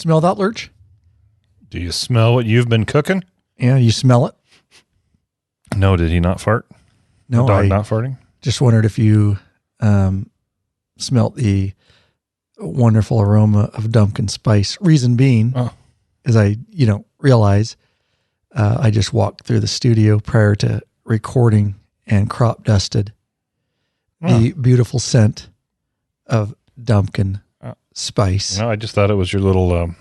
smell that, Lurch? Do you smell what you've been cooking? Yeah, you smell it? No, did he not fart? No, the dog not farting? Just wondered if you smelt the wonderful aroma of Dumpkin spice. Reason being, is I realize I just walked through the studio prior to recording and crop dusted the beautiful scent of Dumpkin spice. No, I just thought it was your little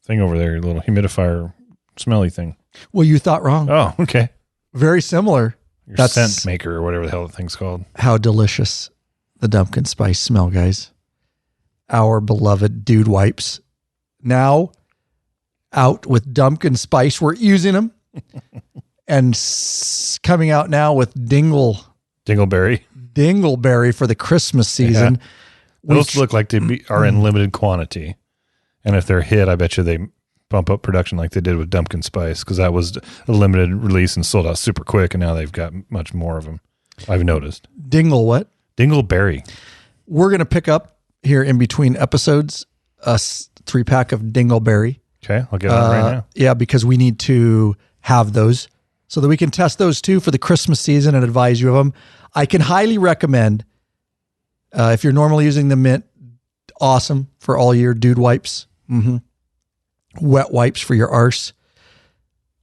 thing over there, your little humidifier smelly thing. Well, you thought wrong. Oh, okay. Very similar. Your scent maker or whatever the hell the thing's called. How delicious the Dumpkin spice smell, guys. Our beloved dude wipes. Now out with Dumpkin spice. We're using them. And coming out now with Dingleberry for the Christmas season. Yeah. Those look like they are in limited quantity. And if they're a hit, I bet you they bump up production like they did with Dumpkin Spice, because that was a limited release and sold out super quick, and now they've got much more of them. I've noticed. Dingleberry. We're going to pick up here in between episodes a 3-pack of Dingleberry. Okay, I'll get on right now. Yeah, because we need to have those so that we can test those too for the Christmas season and advise you of them. I can highly recommend, if you're normally using the mint, awesome for all your dude wipes. Wet wipes for your arse.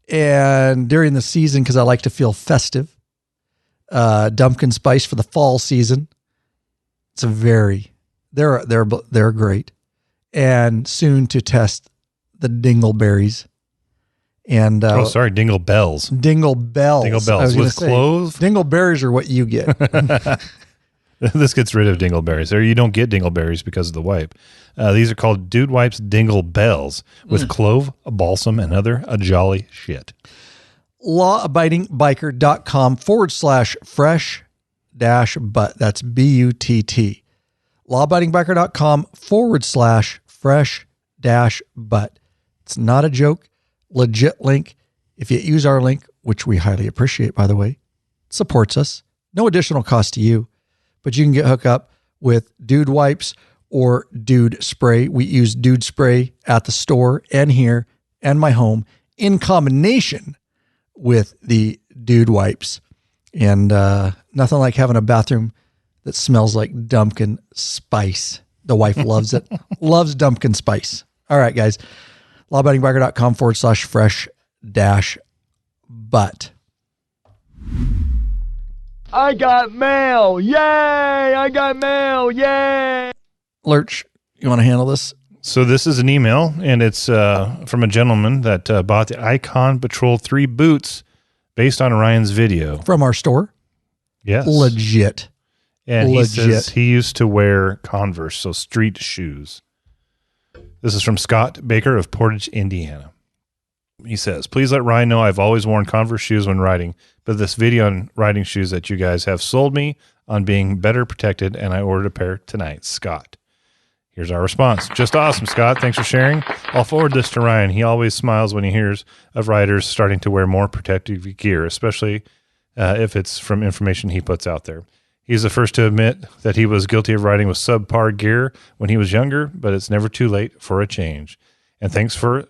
And during the season, because I like to feel festive, Dumpkin Spice for the fall season. It's they're great. And soon to test the Dingleberries. And Dingle Bells. Dingle Bells with clove. Dingleberries are what you get. This gets rid of dingleberries. Or you don't get dingleberries because of the wipe. These are called Dude Wipes Dingle Bells with clove, balsam, and other jolly shit. lawabidingbiker.com/fresh-butt. That's BUTT. lawabidingbiker.com/fresh-butt. It's not a joke. Legit link. If you use our link, which we highly appreciate, by the way, supports us. No additional cost to you. But you can get hooked up with Dude Wipes or Dude Spray. We use Dude Spray at the store and here and my home in combination with the Dude Wipes. And nothing like having a bathroom that smells like Dumpkin Spice. The wife loves it. Loves Dumpkin Spice. All right, guys. lawabidingbiker.com/fresh-butt. I got mail. Yay. I got mail. Yay. Lurch, you want to handle this? So this is an email, and it's from a gentleman that bought the Icon Patrol 3 boots based on Ryan's video. From our store? Yes. Legit. And he says he used to wear Converse, so street shoes. This is from Scott Baker of Portage, Indiana. He says, please let Ryan know I've always worn Converse shoes when riding, but this video on riding shoes that you guys have sold me on being better protected, and I ordered a pair tonight. Scott. Here's our response. Just awesome, Scott. Thanks for sharing. I'll forward this to Ryan. He always smiles when he hears of riders starting to wear more protective gear, especially if it's from information he puts out there. He's the first to admit that he was guilty of riding with subpar gear when he was younger, but it's never too late for a change. And thanks so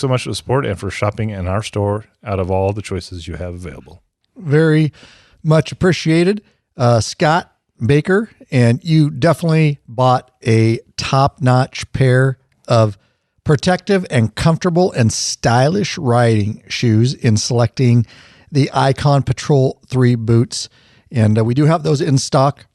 much for the support and for shopping in our store out of all the choices you have available. Very much appreciated, Scott Baker. And you definitely bought a top-notch pair of protective and comfortable and stylish riding shoes in selecting the Icon Patrol 3 boots. And we do have those in stock,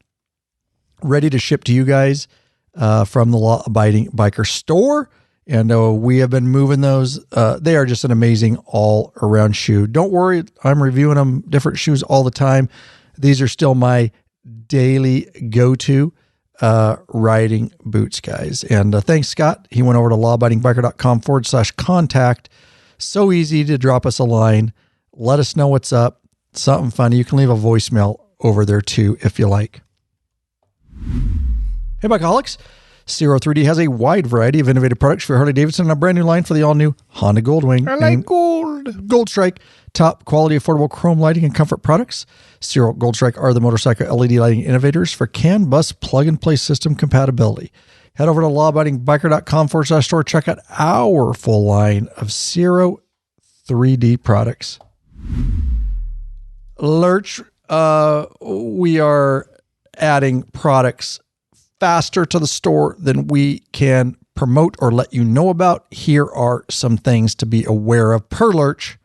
ready to ship to you guys from the Law Abiding Biker store. And we have been moving those. They are just an amazing all-around shoe. Don't worry, I'm reviewing them, different shoes all the time. These are still my daily go-to riding boots, guys. And thanks, Scott. He went over to lawabidingbiker.com/contact. So easy to drop us a line. Let us know what's up. Something funny. You can leave a voicemail over there too, if you like. Hey, Bikeaholics. Zero 3D has a wide variety of innovative products for Harley-Davidson and a brand new line for the all-new Honda Goldwing. I like gold. Gold Strike, top quality, affordable chrome lighting and comfort products. Zero Gold Strike are the motorcycle LED lighting innovators for CAN bus plug-and-play system compatibility. Head over to lawabidingbiker.com/store. Check out our full line of Zero 3D products. Lurch, we are adding products faster to the store than we can promote or let you know about. Here are some things to be aware of per Lurch.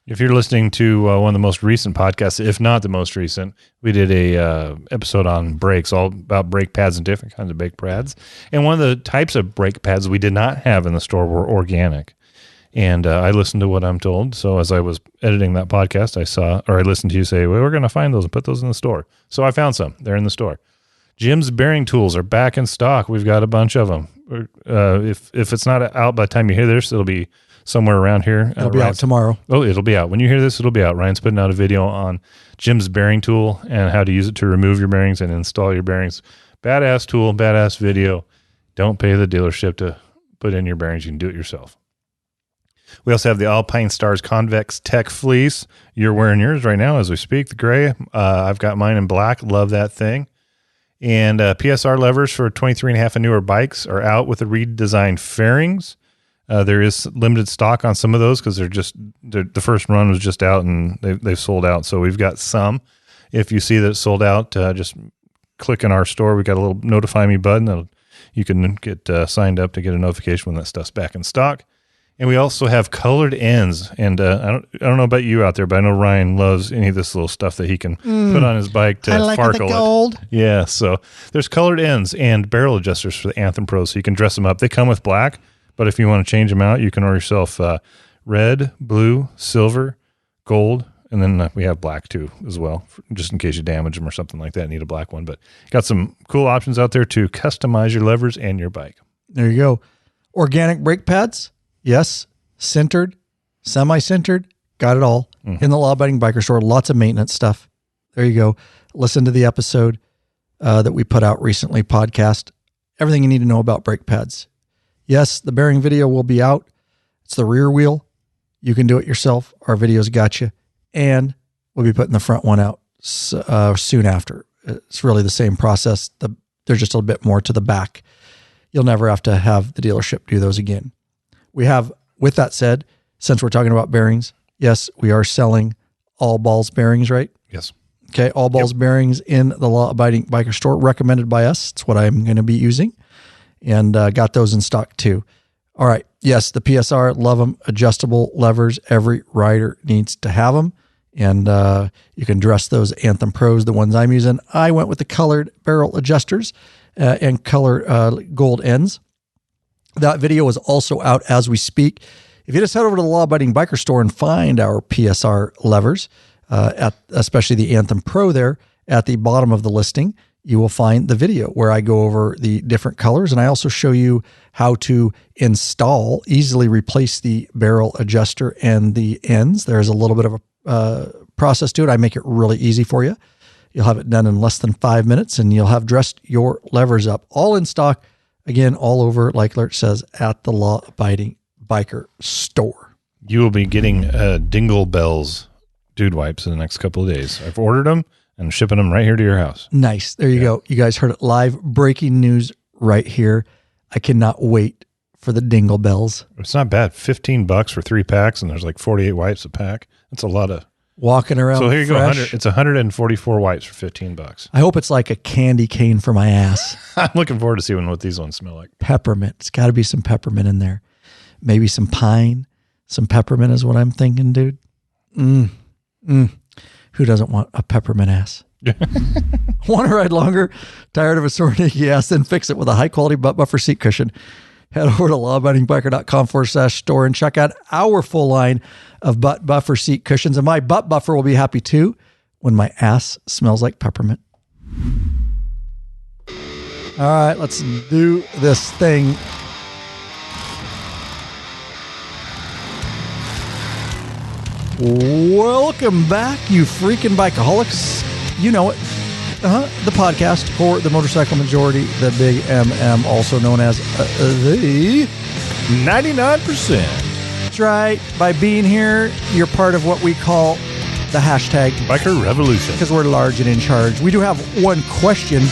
If you're listening to one of the most recent podcasts, if not the most recent, we did a episode on brakes, all about brake pads and different kinds of brake pads. And one of the types of brake pads we did not have in the store were organic. And I listened to what I'm told. So as I was editing that podcast, I listened to you say, well, we're going to find those and put those in the store. So I found some. They're in the store. Jim's bearing tools are back in stock. We've got a bunch of them. If it's not out by the time you hear this, it'll be somewhere around here. It'll be out tomorrow. Oh, it'll be out. When you hear this, it'll be out. Ryan's putting out a video on Jim's bearing tool and how to use it to remove your bearings and install your bearings. Badass tool, badass video. Don't pay the dealership to put in your bearings. You can do it yourself. We also have the Alpine Stars Convex Tech Fleece. You're wearing yours right now as we speak, the gray. I've got mine in black. Love that thing. And PSR levers for 23.5 and newer bikes are out with the redesigned fairings. There is limited stock on some of those because the first run was just out and they've sold out. So we've got some. If you see that it's sold out, just click in our store. We got a little notify me button. You can get signed up to get a notification when that stuff's back in stock. And we also have colored ends. And I don't know about you out there, but I know Ryan loves any of this little stuff that he can put on his bike to sparkle the gold. it. Yeah, so there's colored ends and barrel adjusters for the Anthem Pros, so you can dress them up. They come with black, but if you want to change them out, you can order yourself red, blue, silver, gold, and then we have black too as well, just in case you damage them or something like that, need a black one. But got some cool options out there to customize your levers and your bike. There you go. Organic brake pads. Yes, centered, semi-centered, got it all in the Law Abiding Biker store. Lots of maintenance stuff. There you go. Listen to the episode that we put out recently, podcast. Everything you need to know about brake pads. Yes, the bearing video will be out. It's the rear wheel. You can do it yourself. Our videos got you. And we'll be putting the front one out soon after. It's really the same process. There's just a little bit more to the back. You'll never have to have the dealership do those again. We have, with that said, since we're talking about bearings, yes, we are selling all balls bearings, right? Yes. Okay, all balls bearings in the Law Abiding Biker store, recommended by us. It's what I'm going to be using, and got those in stock too. All right, yes, the PSR, love them. Adjustable levers, every rider needs to have them, and you can dress those Anthem Pros, the ones I'm using. I went with the colored barrel adjusters and color gold ends. That video is also out as we speak. If you just head over to the Law Abiding Biker store and find our PSR levers, especially the Anthem Pro there, at the bottom of the listing, you will find the video where I go over the different colors. And I also show you how to easily replace the barrel adjuster and the ends. There's a little bit of a process to it. I make it really easy for you. You'll have it done in less than 5 minutes, and you'll have dressed your levers up, all in stock. Again, all over, like Lurch says, at the Law Abiding Biker store. You will be getting Dingle Bells dude wipes in the next couple of days. I've ordered them and I'm shipping them right here to your house. Nice. There you go. You guys heard it live. Breaking news right here. I cannot wait for the Dingle Bells. It's not bad. $15 for 3 packs, and there's like 48 wipes a pack. That's a lot of walking around. So here you fresh. go. It's 144 wipes for $15. I hope it's like a candy cane for my ass. I'm looking forward to seeing what these ones smell like. Peppermint. It's got to be some peppermint in there. Maybe some pine. Some peppermint is what I'm thinking, dude. Who doesn't want a peppermint ass? Want to ride longer? Tired of a sore naked ass? Then fix it with a high-quality butt buffer seat cushion. Head over to lawabidingbiker.com/store and check out our full line of butt buffer seat cushions. And my butt buffer will be happy too when my ass smells like peppermint. All right, let's do this thing. Welcome back, you freaking bikeaholics. You know it. The podcast for the motorcycle majority, the Big MM, also known as the 99%. That's right. By being here, you're part of what we call the hashtag Biker Revolution. Because we're large and in charge. We do have one question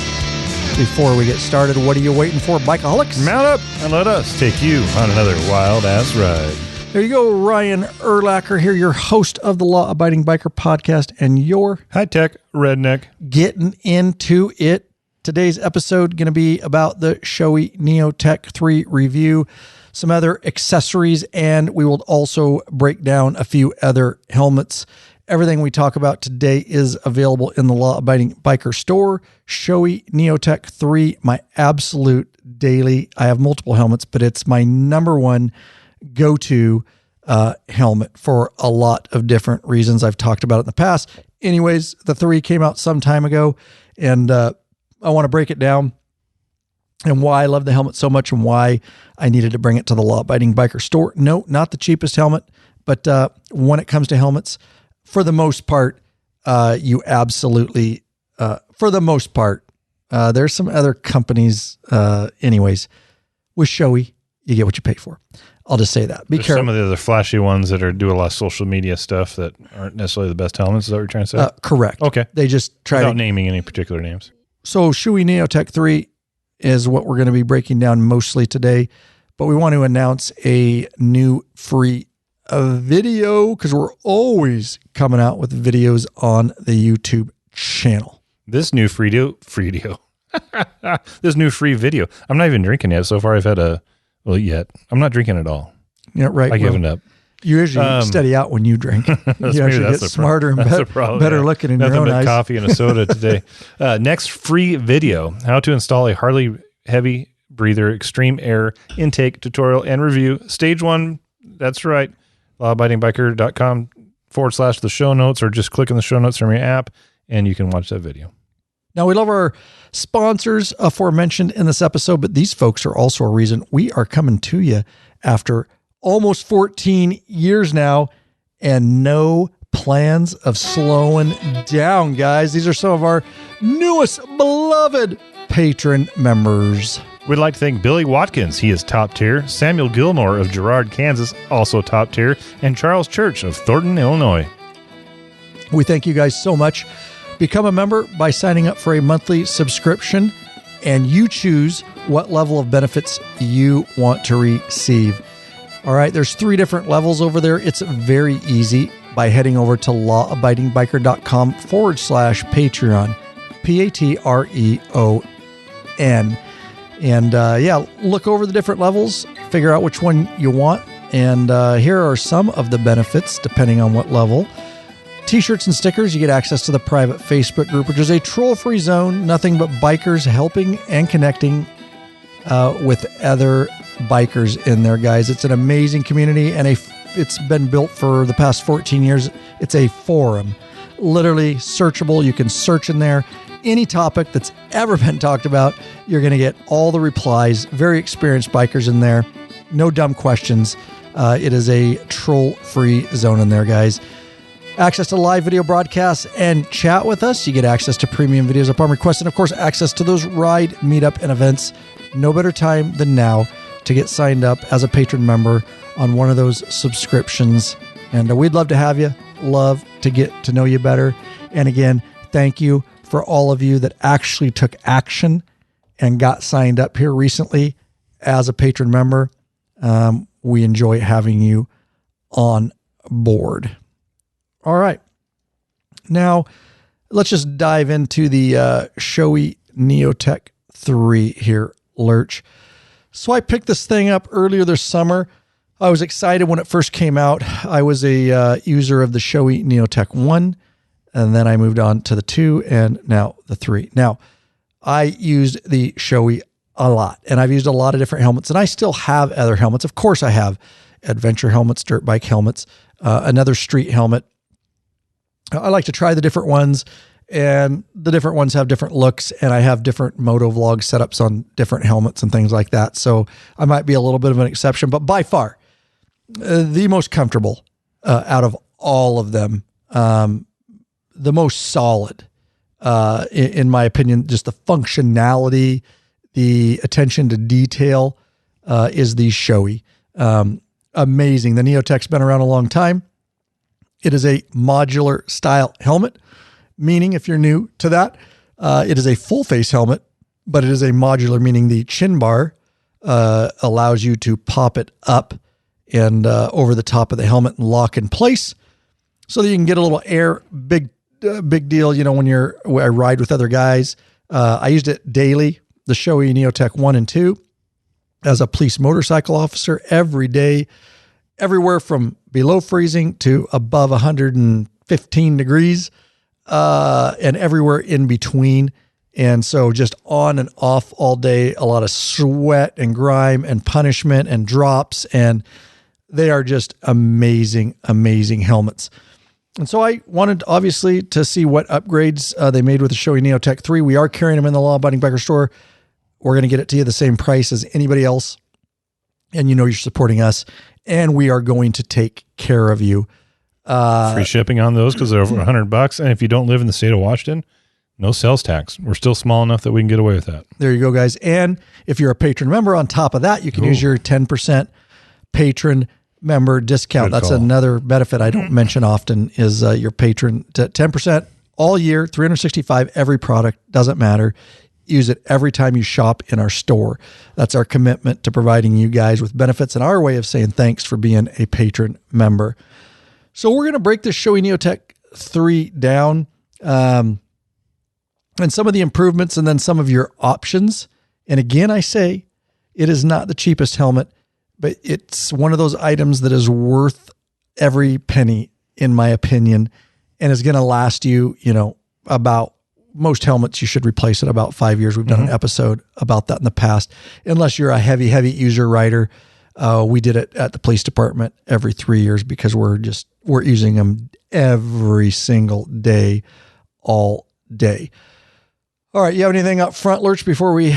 Before we get started, what are you waiting for, Bikeaholics? Mount up and let us take you on another wild-ass ride. There you go, Ryan Urlacher here, your host of the Law Abiding Biker podcast, and your high-tech redneck. Getting into it. Today's episode going to be about the Shoei Neotec 3 review, some other accessories, and we will also break down a few other helmets. Everything we talk about today is available in the Law Abiding Biker store. Shoei Neotec 3, my absolute daily. I have multiple helmets, but it's my number one go-to helmet for a lot of different reasons. I've talked about it in the past. Anyways, the 3 came out some time ago, and I want to break it down and why I love the helmet so much and why I needed to bring it to the Law Abiding Biker store. No, not the cheapest helmet, but when it comes to helmets, for the most part, you absolutely, for the most part, there's some other companies, anyways, with Shoei, you get what you pay for. I'll just say that. Be careful. Some of the other flashy ones that do a lot of social media stuff that aren't necessarily the best helmets. Is that what you're trying to say? Correct. Okay. They just try without naming any particular names. So Shoei Neotec 3 is what we're going to be breaking down mostly today, but we want to announce a new free video because we're always coming out with videos on the YouTube channel. This new free video. This new free video. I'm not even drinking yet. So far, I've had yet. I'm not drinking at all. Yeah, right. I given up. You usually steady out when you drink. You actually get smarter and better looking in your own eyes. Coffee and a soda today. Next free video: how to install a Harley heavy breather extreme air intake tutorial and review. Stage 1. That's right. lawabidingbiker.com/the show notes, or just click in the show notes from your app and you can watch that video. Now, we love our sponsors aforementioned in this episode, but these folks are also a reason we are coming to you after almost 14 years now and no plans of slowing down, guys. These are some of our newest beloved patron members. We'd like to thank Billy Watkins, he is top tier, Samuel Gilmore of Girard, Kansas, also top tier, and Charles Church of Thornton, Illinois. We thank you guys so much. Become a member by signing up for a monthly subscription, and you choose what level of benefits you want to receive. All right, there's 3 different levels over there. It's very easy by heading over to lawabidingbiker.com/Patreon, Patreon. And look over the different levels, figure out which one you want. And here are some of the benefits depending on what level. T-shirts and stickers. You get access to the private Facebook group, which is a troll-free zone. Nothing but bikers helping and connecting with other bikers in there, guys. It's an amazing community, and it's been built for the past 14 years. It's a forum, literally searchable. You can search in there. Any topic that's ever been talked about, you're going to get all the replies. Very experienced bikers in there. No dumb questions. It is a troll-free zone in there, guys. Access to live video broadcasts and chat with us. You get access to premium videos upon request, and of course, access to those ride, meetup, and events. No better time than now to get signed up as a patron member on one of those subscriptions. And we'd love to have you. Love to get to know you better. And again, thank you for all of you that actually took action and got signed up here recently as a patron member. We enjoy having you on board. All right. Now, let's just dive into the Shoei Neotec 3 here, Lurch. So I picked this thing up earlier this summer. I was excited when it first came out. I was a user of the Shoei Neotec 1, and then I moved on to the 2 and now the 3. Now, I used the Shoei a lot, and I've used a lot of different helmets, and I still have other helmets. Of course, I have adventure helmets, dirt bike helmets, another street helmet. I like to try the different ones, and the different ones have different looks, and I have different moto vlog setups on different helmets and things like that. So I might be a little bit of an exception, but by far the most comfortable out of all of them, the most solid, in my opinion, just the functionality, the attention to detail is the Shoei. Amazing. The Neotec's been around a long time. It is a modular style helmet, meaning if you're new to that, it is a full face helmet but it is a modular, meaning the chin bar allows you to pop it up and over the top of the helmet and lock in place so that you can get a little air. Big deal, when I ride with other guys. I used it daily, the Shoei Neotec 1 and 2, as a police motorcycle officer every day, everywhere from below freezing to above 115 degrees, and everywhere in between. And so just on and off all day, a lot of sweat and grime and punishment and drops. And they are just amazing, amazing helmets. And so I wanted, obviously, to see what upgrades they made with the Shoei Neotec 3. We are carrying them in the Law Abiding Biker store. We're going to get it to you the same price as anybody else. And you're supporting us. And we are going to take care of you. Free shipping on those because they're over $100. And if you don't live in the state of Washington, no sales tax. We're still small enough that we can get away with that. There you go, guys. And if you're a patron member, on top of that, you can use your 10% patron member discount. That's another benefit I don't mention often is your patron 10% all year, 365, every product, doesn't matter. Use it every time you shop in our store. That's our commitment to providing you guys with benefits and our way of saying thanks for being a patron member. So we're going to break this Shoei Neotec 3 down, and some of the improvements and then some of your options. And again, I say it is not the cheapest helmet, but it's one of those items that is worth every penny, in my opinion, and is going to last you, about most helmets. You should replace it about 5 years. We've done an episode about that in the past, unless you're a heavy user rider. We did it at the police department every 3 years because we're using them every single day, all day. All right. You have anything up front, Lurch, before we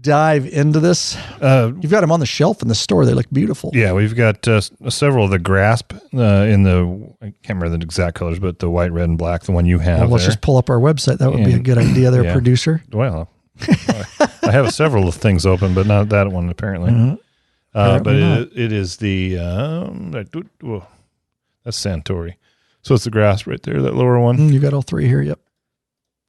dive into this? You've got them on the shelf in the store. They look beautiful. Yeah. We've got several of the Grasp in the, I can't remember the exact colors, but the white, red, and black, the one you have. Well, let's just pull up our website. That would be a good idea there, producer. Well, I have several things open, but not that one apparently. But it is the, that's Santori. So it's the Grasp right there, that lower one. You got all three here. Yep.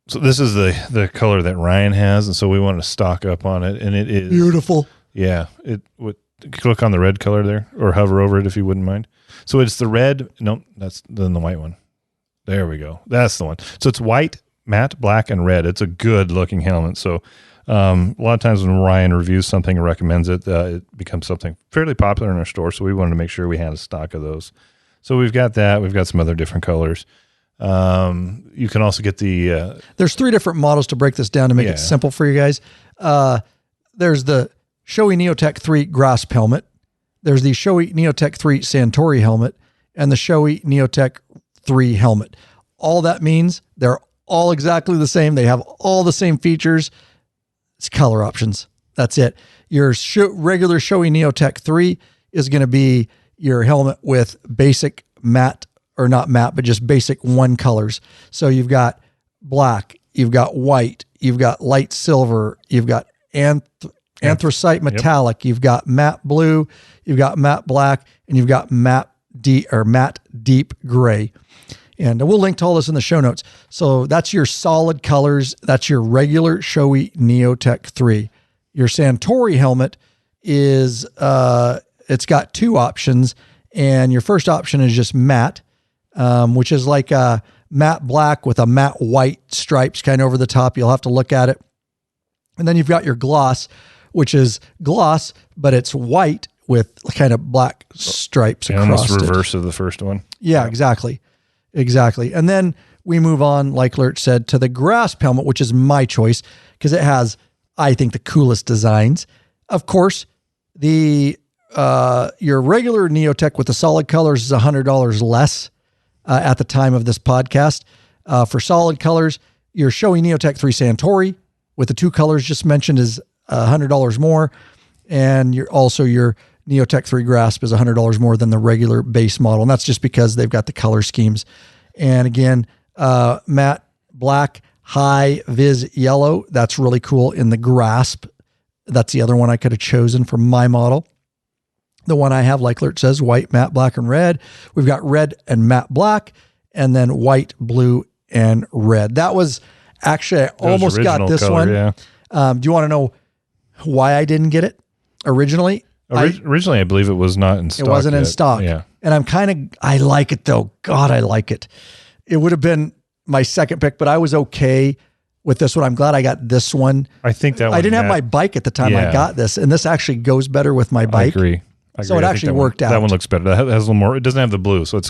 So this is the color that Ryan has, and so we want to stock up on it, and it is beautiful. Yeah, click on the red color there, or hover over it if you wouldn't mind. So it's the red. No, that's then the white one. There we go. That's the one. So it's white, matte, black, and red. It's a good looking helmet. So a lot of times when Ryan reviews something and recommends it, it becomes something fairly popular in our store. So we wanted to make sure we had a stock of those. So we've got that. We've got some other different colors. You can also get the there's 3 different models to break this down to make it simple for you guys. There's the Shoei Neotec 3 Grasp helmet, there's the Shoei Neotec 3 Santori helmet, and the Shoei Neotec 3 helmet. All that means they're all exactly the same. They have all the same features. It's color options. That's it. Your regular Shoei Neotec 3 is going to be your helmet with basic matte, or not matte, but just basic one colors. So you've got black, you've got white, you've got light silver, you've got anthracite metallic, you've got matte blue, you've got matte black, and you've got matte deep gray. And we'll link to all this in the show notes. So that's your solid colors. That's your regular Shoei Neotec 3. Your Santori helmet is, it's got 2 options. And your first option is just matte, which is like a matte black with a matte white stripes kind of over the top. You'll have to look at it. And then you've got your gloss, which is gloss, but it's white with kind of black stripes across it. Almost reverse of the first one. Yeah, exactly. And then we move on, like Lurch said, to the Grasp helmet, which is my choice because it has, I think, the coolest designs. Of course, your regular Neotec with the solid colors is $100 less at the time of this podcast. For solid colors, your Shoei Neotec 3 Santori with the 2 colors just mentioned is $100 more. And your Neotec 3 Grasp is $100 more than the regular base model. And that's just because they've got the color schemes. And again, matte black, high vis yellow. That's really cool in the Grasp. That's the other one I could have chosen for my model. The one I have, like Lurch says, white, matte, black, and red. We've got red and matte black, and then white, blue, and red. That was actually, I almost got this color, one. Yeah. Do you want to know why I didn't get it originally? Originally, I believe it was not in stock. It wasn't in stock. Yeah. And I like it though. God, I like it. It would have been my second pick, but I was okay with this one. I'm glad I got this one. I think that one, I didn't have my bike at the time I got this, and this actually goes better with my bike. I agree. So it actually worked out. That one looks better. It has a little more. It doesn't have the blue, so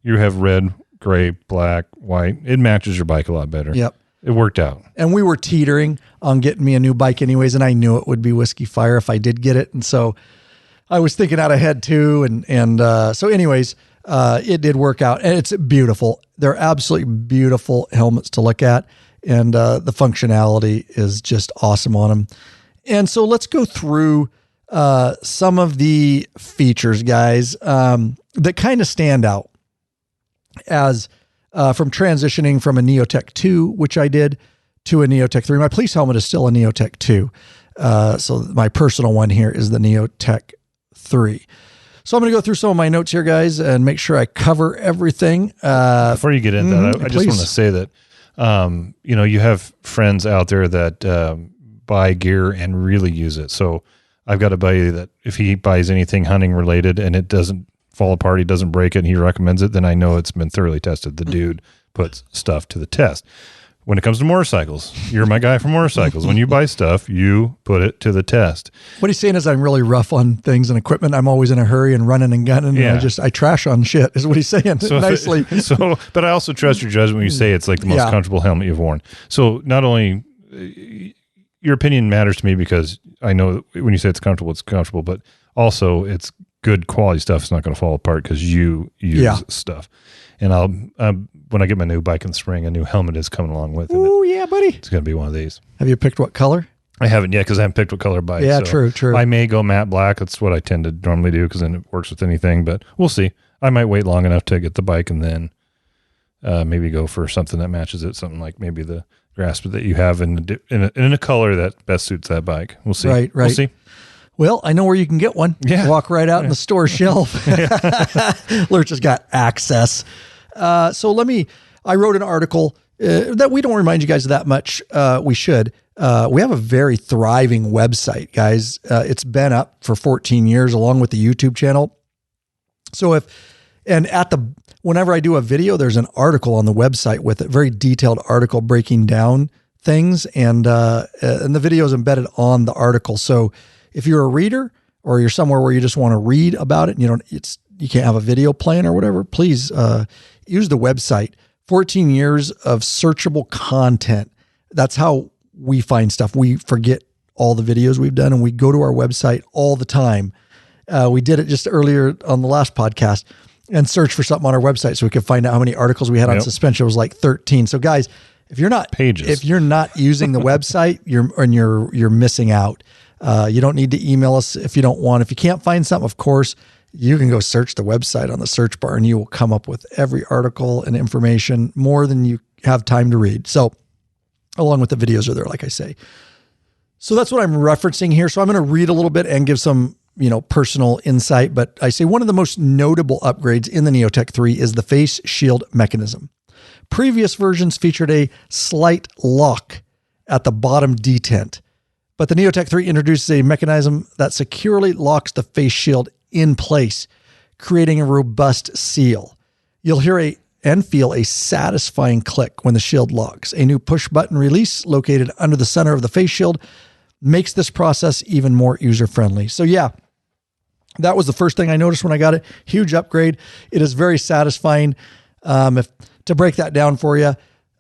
you have red, gray, black, white. It matches your bike a lot better. Yep. It worked out. And we were teetering on getting me a new bike anyways, and I knew it would be Whiskey Fire if I did get it. And so I was thinking out ahead too. So anyways, it did work out, and it's beautiful. They're absolutely beautiful helmets to look at. And the functionality is just awesome on them. And so let's go through some of the features, guys, that kind of stand out as from transitioning from a Neotec 2, which I did, to a Neotec 3. My police helmet is still a Neotec 2. So my personal one here is the Neotec 3. So I'm going to go through some of my notes here, guys, and make sure I cover everything. Before you get into that, I just want to say that, you have friends out there that buy gear and really use it. So I've got a buddy that if he buys anything hunting related and it doesn't fall apart, he doesn't break it, and he recommends it, then I know it's been thoroughly tested. The dude puts stuff to the test. When it comes to motorcycles, you're my guy for motorcycles. When you buy stuff, you put it to the test. What he's saying is I'm really rough on things and equipment. I'm always in a hurry and running and gunning. Yeah. And I trash on shit is what he's saying nicely. But I also trust your judgment when you say it's like the most comfortable helmet you've worn. So not only your opinion matters to me because I know when you say it's comfortable, but also it's good quality stuff. It's not going to fall apart because you use stuff. And I'll when I get my new bike in the spring, a new helmet is coming along with it. Oh yeah, buddy! It's going to be one of these. Have you picked what color? I haven't yet because I haven't picked what color bike. Yeah, so true. I may go matte black. That's what I tend to normally do because then it works with anything. But we'll see. I might wait long enough to get the bike and then maybe go for something that matches it. Something like maybe the grasp that you have in a color that best suits that bike. We'll see. Right. We'll see. Well, I know where you can get one. Yeah. Walk right out in the store shelf. Lurch has got access. So I wrote an article that we don't remind you guys that much. We should. We have a very thriving website, guys. It's been up for 14 years along with the YouTube channel. So whenever I do a video, there's an article on the website with a very detailed article breaking down things, and the video is embedded on the article. So if you're a reader or you're somewhere where you just want to read about it, and you can't have a video playing or whatever, please use the website. 14 years of searchable content. That's how we find stuff. We forget all the videos we've done and we go to our website all the time. We did it just earlier on the last podcast and search for something on our website so we could find out how many articles we had on suspension. It was like 13. So guys, if you're not using the website, you're missing out. You don't need to email us if you don't want. If you can't find something, of course, you can go search the website on the search bar and you will come up with every article and information more than you have time to read. So along with the videos are there, like I say. So that's what I'm referencing here. So I'm going to read a little bit and give some, personal insight, but I say one of the most notable upgrades in the Neotec 3 is the face shield mechanism. Previous versions featured a slight lock at the bottom detent, but the Neotec 3 introduces a mechanism that securely locks the face shield in place, creating a robust seal. You'll hear and feel a satisfying click when the shield locks. A new push button release located under the center of the face shield makes this process even more user-friendly. So yeah, that was the first thing I noticed when I got it. Huge upgrade. It is very satisfying. To break that down for you,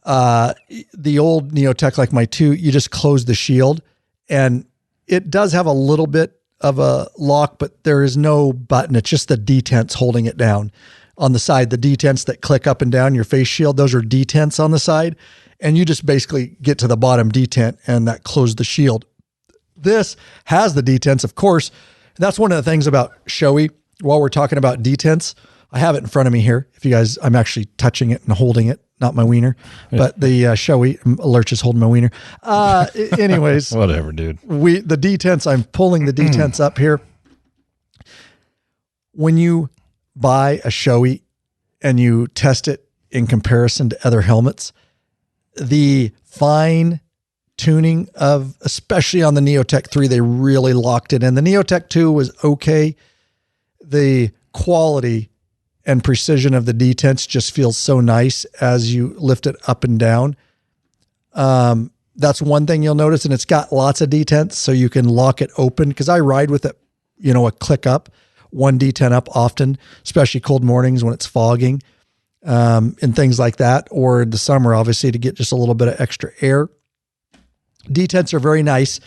the old Neotec, like my 2, you just close the shield, and it does have a little bit of a lock, but there is no button. It's just the detents holding it down on the side. The detents that click up and down your face shield, those are detents on the side, and you just basically get to the bottom detent and that closes the shield. This has the detents, of course. That's one of the things about Shoei. While we're talking about detents, I have it in front of me here. If you guys, I'm actually touching it and holding it, not my wiener, but the Shoei Lurch is holding my wiener. Anyways, whatever, dude. The detents, I'm pulling the detents up here. When you buy a Shoei and you test it in comparison to other helmets, the fine tuning of, especially on the Neotec 3, they really locked it in. The Neotec 2 was okay. The quality and precision of the detents just feels so nice as you lift it up and down. That's one thing you'll notice, and it's got lots of detents, so you can lock it open. Because I ride with it, a click up, one detent up often, especially cold mornings when it's fogging, and things like that, or in the summer, obviously, to get just a little bit of extra air. Detents are very nice,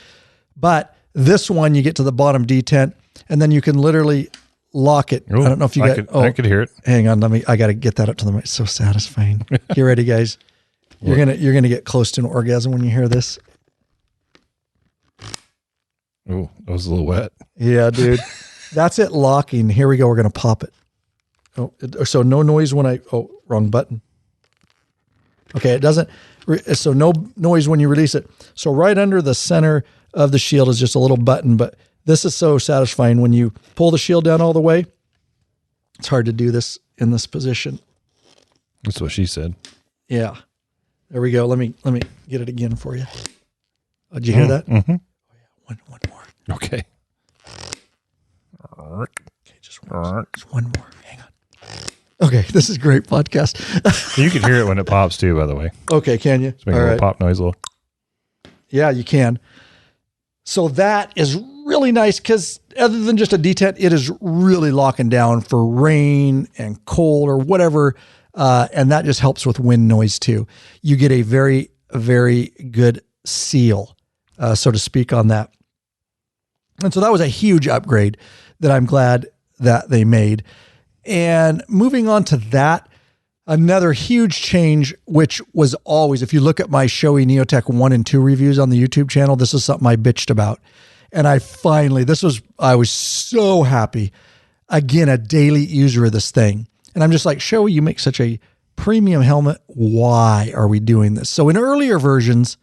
but this one, you get to the bottom detent, and then you can literally lock it. Ooh, I don't know if you I could hear it. Hang on, I got to get that up to the mic. It's so satisfying. Get ready, guys. You're gonna get close to an orgasm when you hear this. Oh, that was a little wet. Yeah, dude. That's it locking. Here we go. We're gonna pop it. So no noise when wrong button. Okay, it doesn't. So no noise when you release it. So right under the center of the shield is just a little button, but this is so satisfying when you pull the shield down all the way. It's hard to do this in this position. That's what she said. Yeah. There we go. Let me get it again for you. Did you hear that? Mm-hmm. One more. Okay. Okay, just one more. Hang on. Okay, this is great podcast. You can hear it when it pops too, by the way. Okay, can you? Just make a little pop noise, Yeah, you can. So that is really nice because other than just a detent, it is really locking down for rain and cold or whatever. And that just helps with wind noise too. You get a very, very good seal, so to speak, on that. And so that was a huge upgrade that I'm glad that they made. And moving on to that, another huge change, which was always, if you look at my Shoei Neotec 1 and 2 reviews on the YouTube channel, this is something I bitched about. And I was so happy. Again, a daily user of this thing. And I'm just like, Shoei, you make such a premium helmet. Why are we doing this? So in earlier versions,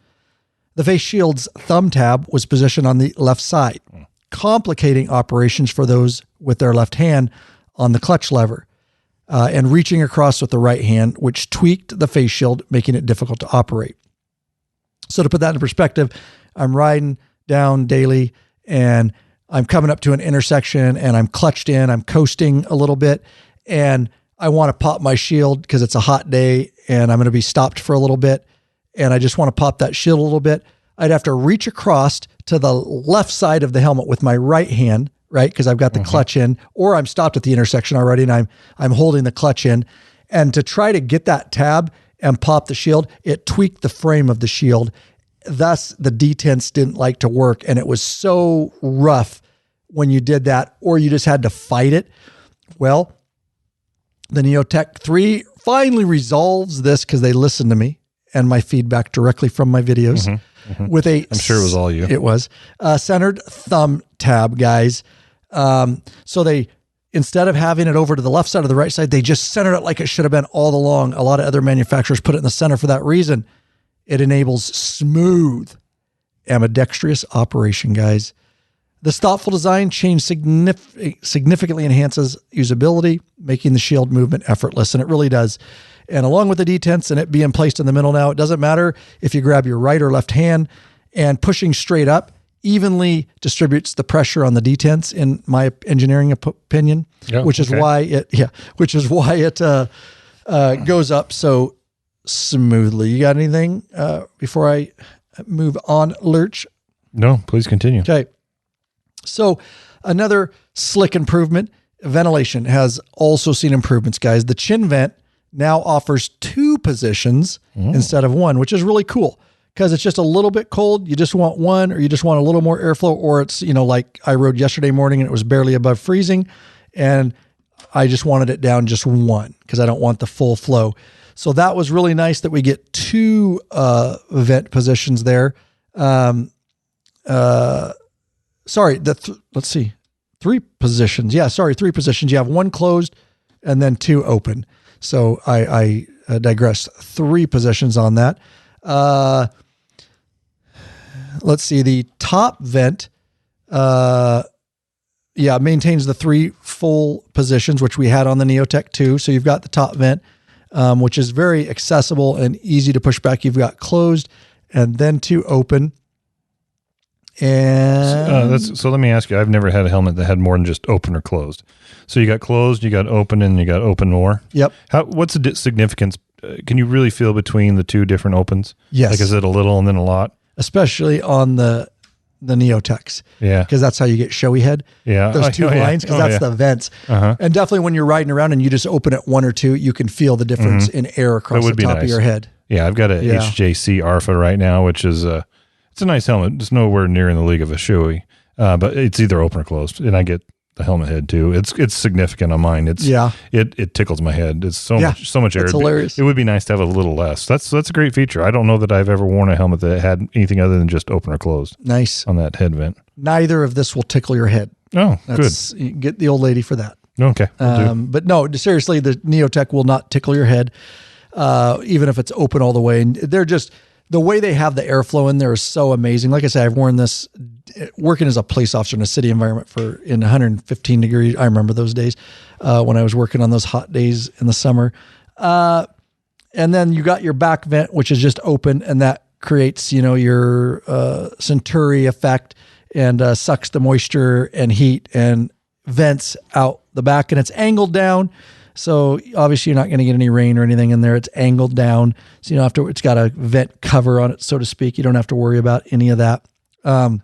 the face shield's thumb tab was positioned on the left side, complicating operations for those with their left hand on the clutch lever, and reaching across with the right hand, which tweaked the face shield, making it difficult to operate. So to put that in perspective, I'm riding down daily and I'm coming up to an intersection and I'm clutched in, I'm coasting a little bit, and I want to pop my shield because it's a hot day and I'm going to be stopped for a little bit. And I just want to pop that shield a little bit. I'd have to reach across to the left side of the helmet with my right hand, right? Because I've got the clutch in, or I'm stopped at the intersection already and I'm holding the clutch in. And to try to get that tab and pop the shield, it tweaked the frame of the shield. Thus, the detents didn't like to work. And it was so rough when you did that, or you just had to fight it. Well, the Neotec 3 finally resolves this because they listened to me and my feedback directly from my videos with a, I'm sure it was all you. It was a centered thumb tab, guys. So they, instead of having it over to the left side or the right side, they just centered it like it should have been all along. A lot of other manufacturers put it in the center for that reason. It enables smooth, ambidextrous operation, guys. This thoughtful design change significantly enhances usability, making the shield movement effortless, and it really does. And along with the detents and it being placed in the middle now, it doesn't matter if you grab your right or left hand, and pushing straight up evenly distributes the pressure on the detents, in my engineering opinion, which is why it goes up so smoothly. You got anything before I move on, Lurch? No, please continue. Okay. So another slick improvement, ventilation has also seen improvements, guys. The chin vent now offers 2 positions instead of 1, which is really cool because it's just a little bit cold. You just want 1, or you just want a little more airflow, or it's, like I rode yesterday morning and it was barely above freezing and I just wanted it down just 1 because I don't want the full flow. So that was really nice that we get 2 vent positions there. Let's see, 3 positions. Yeah, sorry, 3 positions. You have 1 closed and then 2 open. So I digress. 3 positions on that. Let's see, the top vent, maintains the 3 full positions, which we had on the Neotec 2. So you've got the top vent, which is very accessible and easy to push back. You've got closed and then to open. And so let me ask you, I've never had a helmet that had more than just open or closed. So you got closed, you got open, and you got open more. Yep. What's the significance? Can you really feel between the two different opens? Yes. Like, is it a little and then a lot? Especially on the Neotecs. Yeah. Because that's how you get showy head. Yeah. Those two lines, because that's the vents. Uh-huh. And definitely when you're riding around and you just open it one or two, you can feel the difference in air across the top of your head. Yeah, I've got a HJC Arfa right now, which is it's a nice helmet. It's nowhere near in the league of a Shoei, but it's either open or closed, and I get the helmet head too. It's significant on mine. It tickles my head. It's so much air. It's hilarious. It would be nice to have a little less. That's a great feature. I don't know that I've ever worn a helmet that had anything other than just open or closed. Nice on that head vent. Neither of this will tickle your head. Oh, good. Get the old lady for that. Okay. But no, seriously, the Neotec will not tickle your head, even if it's open all the way. And they're just, the way they have the airflow in there is so amazing. Like I said, I've worn this working as a police officer in a city environment in 115 degrees. I remember those days when I was working on those hot days in the summer. And then you got your back vent, which is just open, and that creates, your Centuri effect and sucks the moisture and heat and vents out the back, and it's angled down. So obviously you're not going to get any rain or anything in there. It's angled down. So it's got a vent cover on it, so to speak. You don't have to worry about any of that. And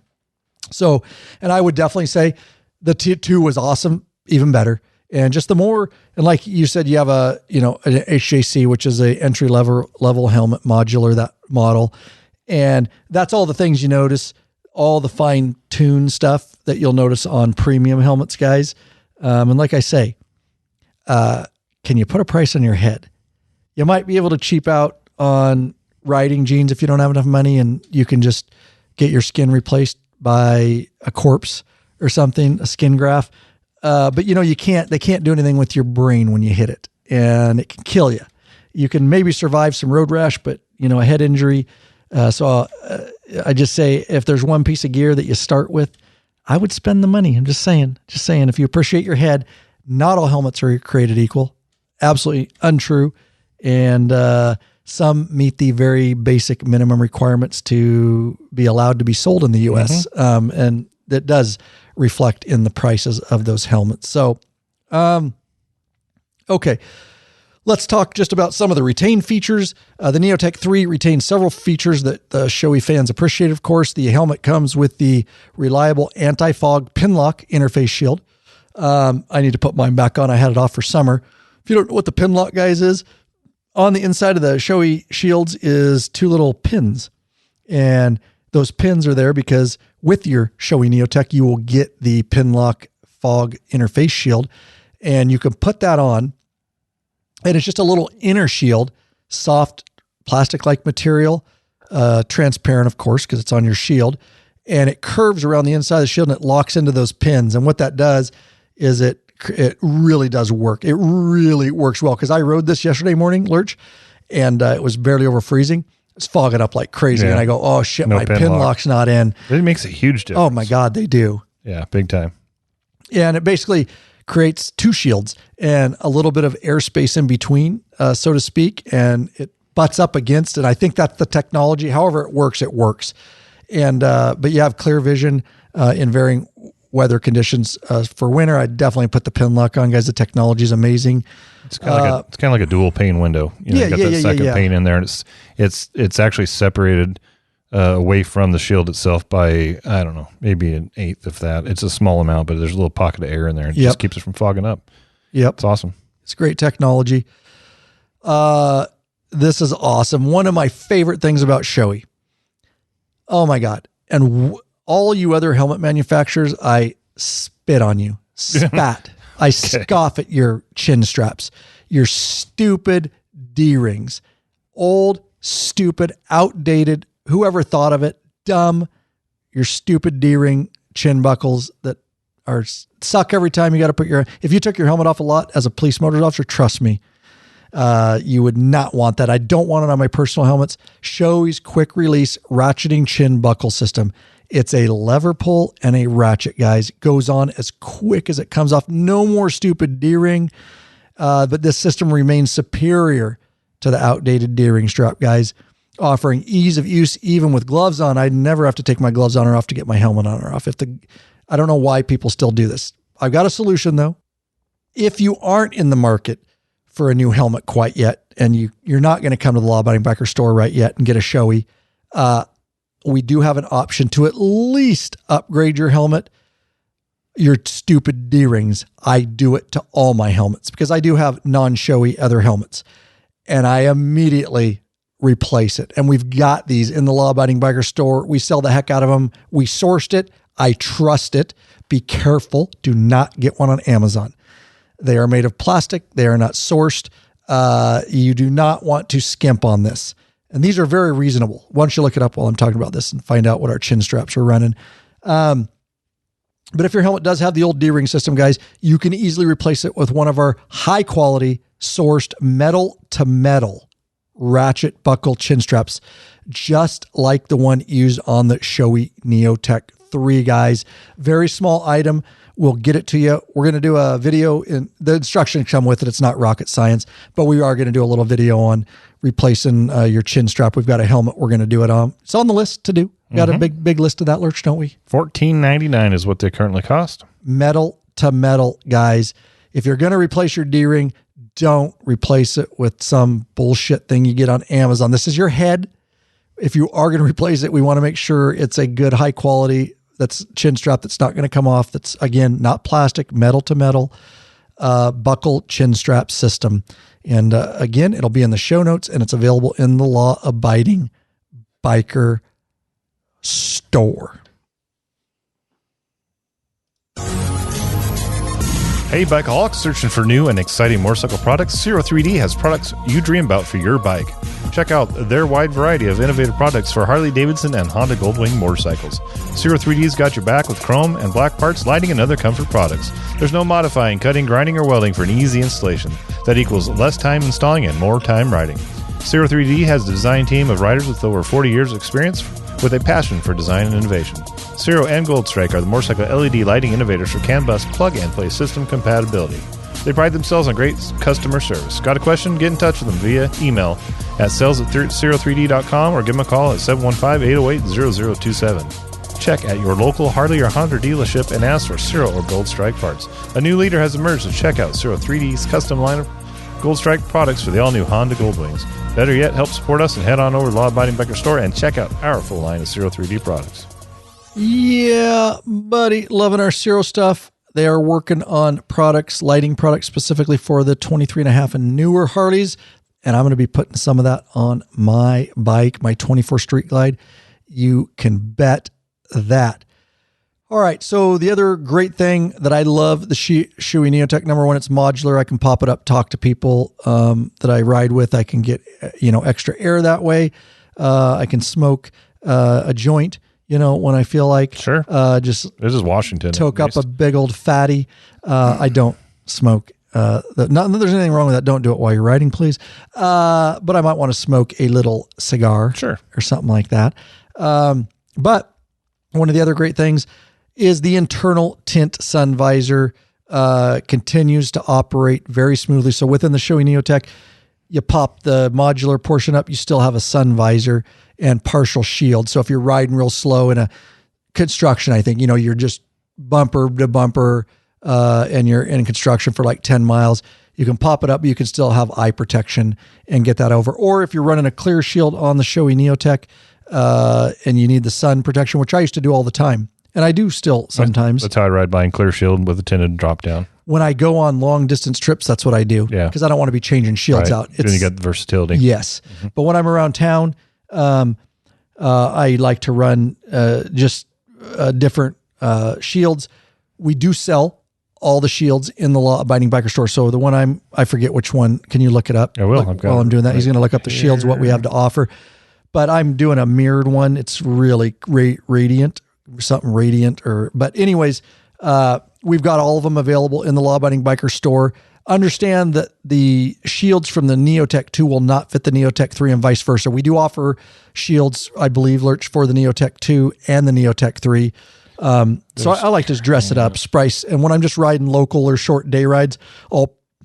I would definitely say the T2 was awesome, even better. And just the more, and like you said, you have an HJC, which is a entry level helmet modular, that model. And that's all the things you notice, all the fine tune stuff that you'll notice on premium helmets, guys. And like I say, can you put a price on your head? You might be able to cheap out on riding jeans if you don't have enough money, and you can just get your skin replaced by a corpse or something, a skin graft. But they can't do anything with your brain when you hit it, and it can kill you. You can maybe survive some road rash, but a head injury. So I just say, if there's one piece of gear that you start with, I would spend the money. I'm just saying, if you appreciate your head, not all helmets are created equal. Absolutely untrue. And some meet the very basic minimum requirements to be allowed to be sold in the U.S. And that does reflect in the prices of those helmets. So, okay. Let's talk just about some of the retained features. The Neotec 3 retains several features that the Shoei fans appreciate, of course. The helmet comes with the reliable anti-fog pin-lock interface shield. I need to put mine back on. I had it off for summer. If you don't know what the pin-lock, guys, is, on the inside of the Shoei shields is two little pins. And those pins are there because with your Shoei Neotec, you will get the pin-lock fog interface shield. And you can put that on. And it's just a little inner shield, soft plastic-like material, transparent, of course, because it's on your shield. And it curves around the inside of the shield and it locks into those pins. And what that does is it really does work. It really works well, because I rode this yesterday morning, Lurch, and it was barely over freezing. It's fogging up like crazy. And I go, oh, shit, my pin lock's not in. It makes a huge difference. Oh, my God, they do. Yeah, big time. Yeah, and it basically creates two shields and a little bit of airspace in between, so to speak, and it butts up against, and I think that's the technology. However it works. And, but you have clear vision in varying weather conditions. For winter, I'd definitely put the pin lock on, guys. The technology is amazing. It's kind of like a dual pane window. You got that second pane in there, and it's actually separated away from the shield itself by, I don't know, maybe an eighth of that. It's a small amount, but there's a little pocket of air in there. It just keeps it from fogging up. Yep. It's awesome. It's great technology. This is awesome. One of my favorite things about Shoei. Oh my God. And all you other helmet manufacturers, I spit on you. Spat. I scoff at your chin straps, your stupid D-rings, old, stupid, outdated, whoever thought of it, dumb, your stupid D-ring chin buckles that suck every time you got to put if you took your helmet off a lot as a police motors officer, trust me, you would not want that. I don't want it on my personal helmets. Shoei's quick release ratcheting chin buckle system. It's a lever pull and a ratchet, guys. It goes on as quick as it comes off. No more stupid D-ring. But this system remains superior to the outdated D-ring strap, guys. offering ease of use, even with gloves on. I never have to take my gloves on or off to get my helmet on or off. I don't know why people still do this. I've got a solution though. If you aren't in the market for a new helmet quite yet, and you're not going to come to the law-abiding biker store right yet and get a Shoei, we do have an option to at least upgrade your helmet. Your stupid D-rings. I do it to all my helmets because I do have non-Shoei other helmets, and I immediately replace it. And we've got these in the law-abiding biker store. We sell the heck out of them. We sourced it. I trust it. Be careful. Do not get one on Amazon. They are made of plastic. They are not sourced. You do not want to skimp on this. And these are very reasonable. Why don't you look it up while I'm talking about this and find out what our chin straps are running. But if your helmet does have the old D-ring system, guys, you can easily replace it with one of our high-quality sourced metal-to-metal ratchet buckle chin straps, just like the one used on the Shoei Neotec 3, guys. Very small item. We'll get it to you. We're going to do a video, and the instructions come with it. It's not rocket science, but we are going to do a little video on replacing your chin strap. We've got a helmet we're going to do it on. It's on the list to do. We got a big list of that, Lurch, don't we? $14.99 is what they currently cost. Metal to metal, guys. If you're going to replace your D-ring, don't replace it with some bullshit thing you get on Amazon. This is your head. If you are going to replace it, we want to make sure it's a good, high quality, that's chin strap that's not going to come off. That's, again, not plastic, metal to metal, buckle chin strap system. And again, it'll be in the show notes, and it's available in the law-abiding biker store. Hey, bikeaholics searching for new and exciting motorcycle products? Zero3D has products you dream about for your bike. Check out their wide variety of innovative products for Harley-Davidson and Honda Goldwing motorcycles. Zero3D's got your back with chrome and black parts, lighting, and other comfort products. There's no modifying, cutting, grinding, or welding for an easy installation. That equals less time installing and more time riding. Zero3D has a design team of riders with over 40 years of experience with a passion for design and innovation. Zero and Gold Strike are the motorcycle LED lighting innovators for CAN bus plug-and-play system compatibility. They pride themselves on great customer service. Got a question? Get in touch with them via email at sales@zero3d.com or give them a call at 715-808-0027. Check at your local Harley or Honda dealership and ask for Zero or Gold Strike parts. A new leader has emerged, so check out Zero3D's custom line of Gold Strike products for the all-new Honda Goldwings. Better yet, help support us and head on over to the Law-Abiding Biker store and check out our full line of Zero3D products. Yeah, buddy. Loving our Zero stuff. They are working on products, lighting products specifically for the 23.5 and newer Harleys. And I'm going to be putting some of that on my bike, my 24 Street Glide. You can bet that. All right. So the other great thing that I love, the Shoei Neotec, number one, it's modular. I can pop it up, talk to people that I ride with. I can get, extra air that way. I can smoke a joint, when I feel like. Sure. This is Washington. Toke up a big old fatty. I don't smoke. Not that there's anything wrong with that. Don't do it while you're riding, please. But I might want to smoke a little cigar. Sure. Or something like that. But one of the other great things is the internal tint sun visor continues to operate very smoothly. So within the Shoei Neotec, you pop the modular portion up, you still have a sun visor and partial shield. So if you're riding real slow in a construction, I think, you're just bumper to bumper and you're in construction for like 10 miles, you can pop it up, but you can still have eye protection and get that over. Or if you're running a clear shield on the Shoei Neotec and you need the sun protection, which I used to do all the time, and I do still sometimes. That's how I ride by in clear shield with a tinted drop down. When I go on long distance trips, that's what I do. Yeah. Because I don't want to be changing shields out. Then you get the versatility. Yes. Mm-hmm. But when I'm around town, I like to run just different shields. We do sell all the shields in the Law-Abiding Biker store. So the one I forget which one. Can you look it up? I will. While I'm doing that, he's going to look up the shields, what we have to offer. But I'm doing a mirrored one. It's really radiant. Something radiant but anyways, we've got all of them available in the Law-Abiding Biker store. Understand that the shields from the Neotec 2 will not fit the Neotec 3 and vice versa. We do offer shields, I believe, Lurch, for the Neotec 2 and the Neotec 3. So I like to dress it up, sprice. And when I'm just riding local or short day rides,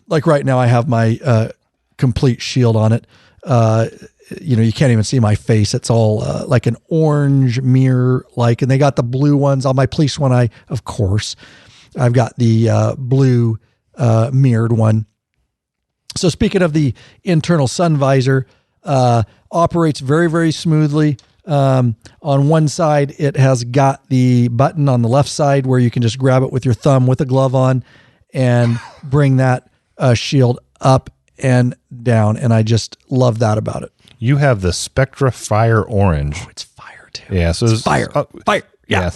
like right now I have my complete shield on it. you can't even see my face. It's all like an orange mirror, and they got the blue ones on my police one. Of course, I've got the blue mirrored one. So speaking of the internal sun visor, operates very, very smoothly. On one side, it has got the button on the left side where you can just grab it with your thumb with a glove on and bring that shield up and down. And I just love that about it. You have the Spectra Fire Orange. Oh, it's fire too. Yeah. So it's fire. Fire. Yeah.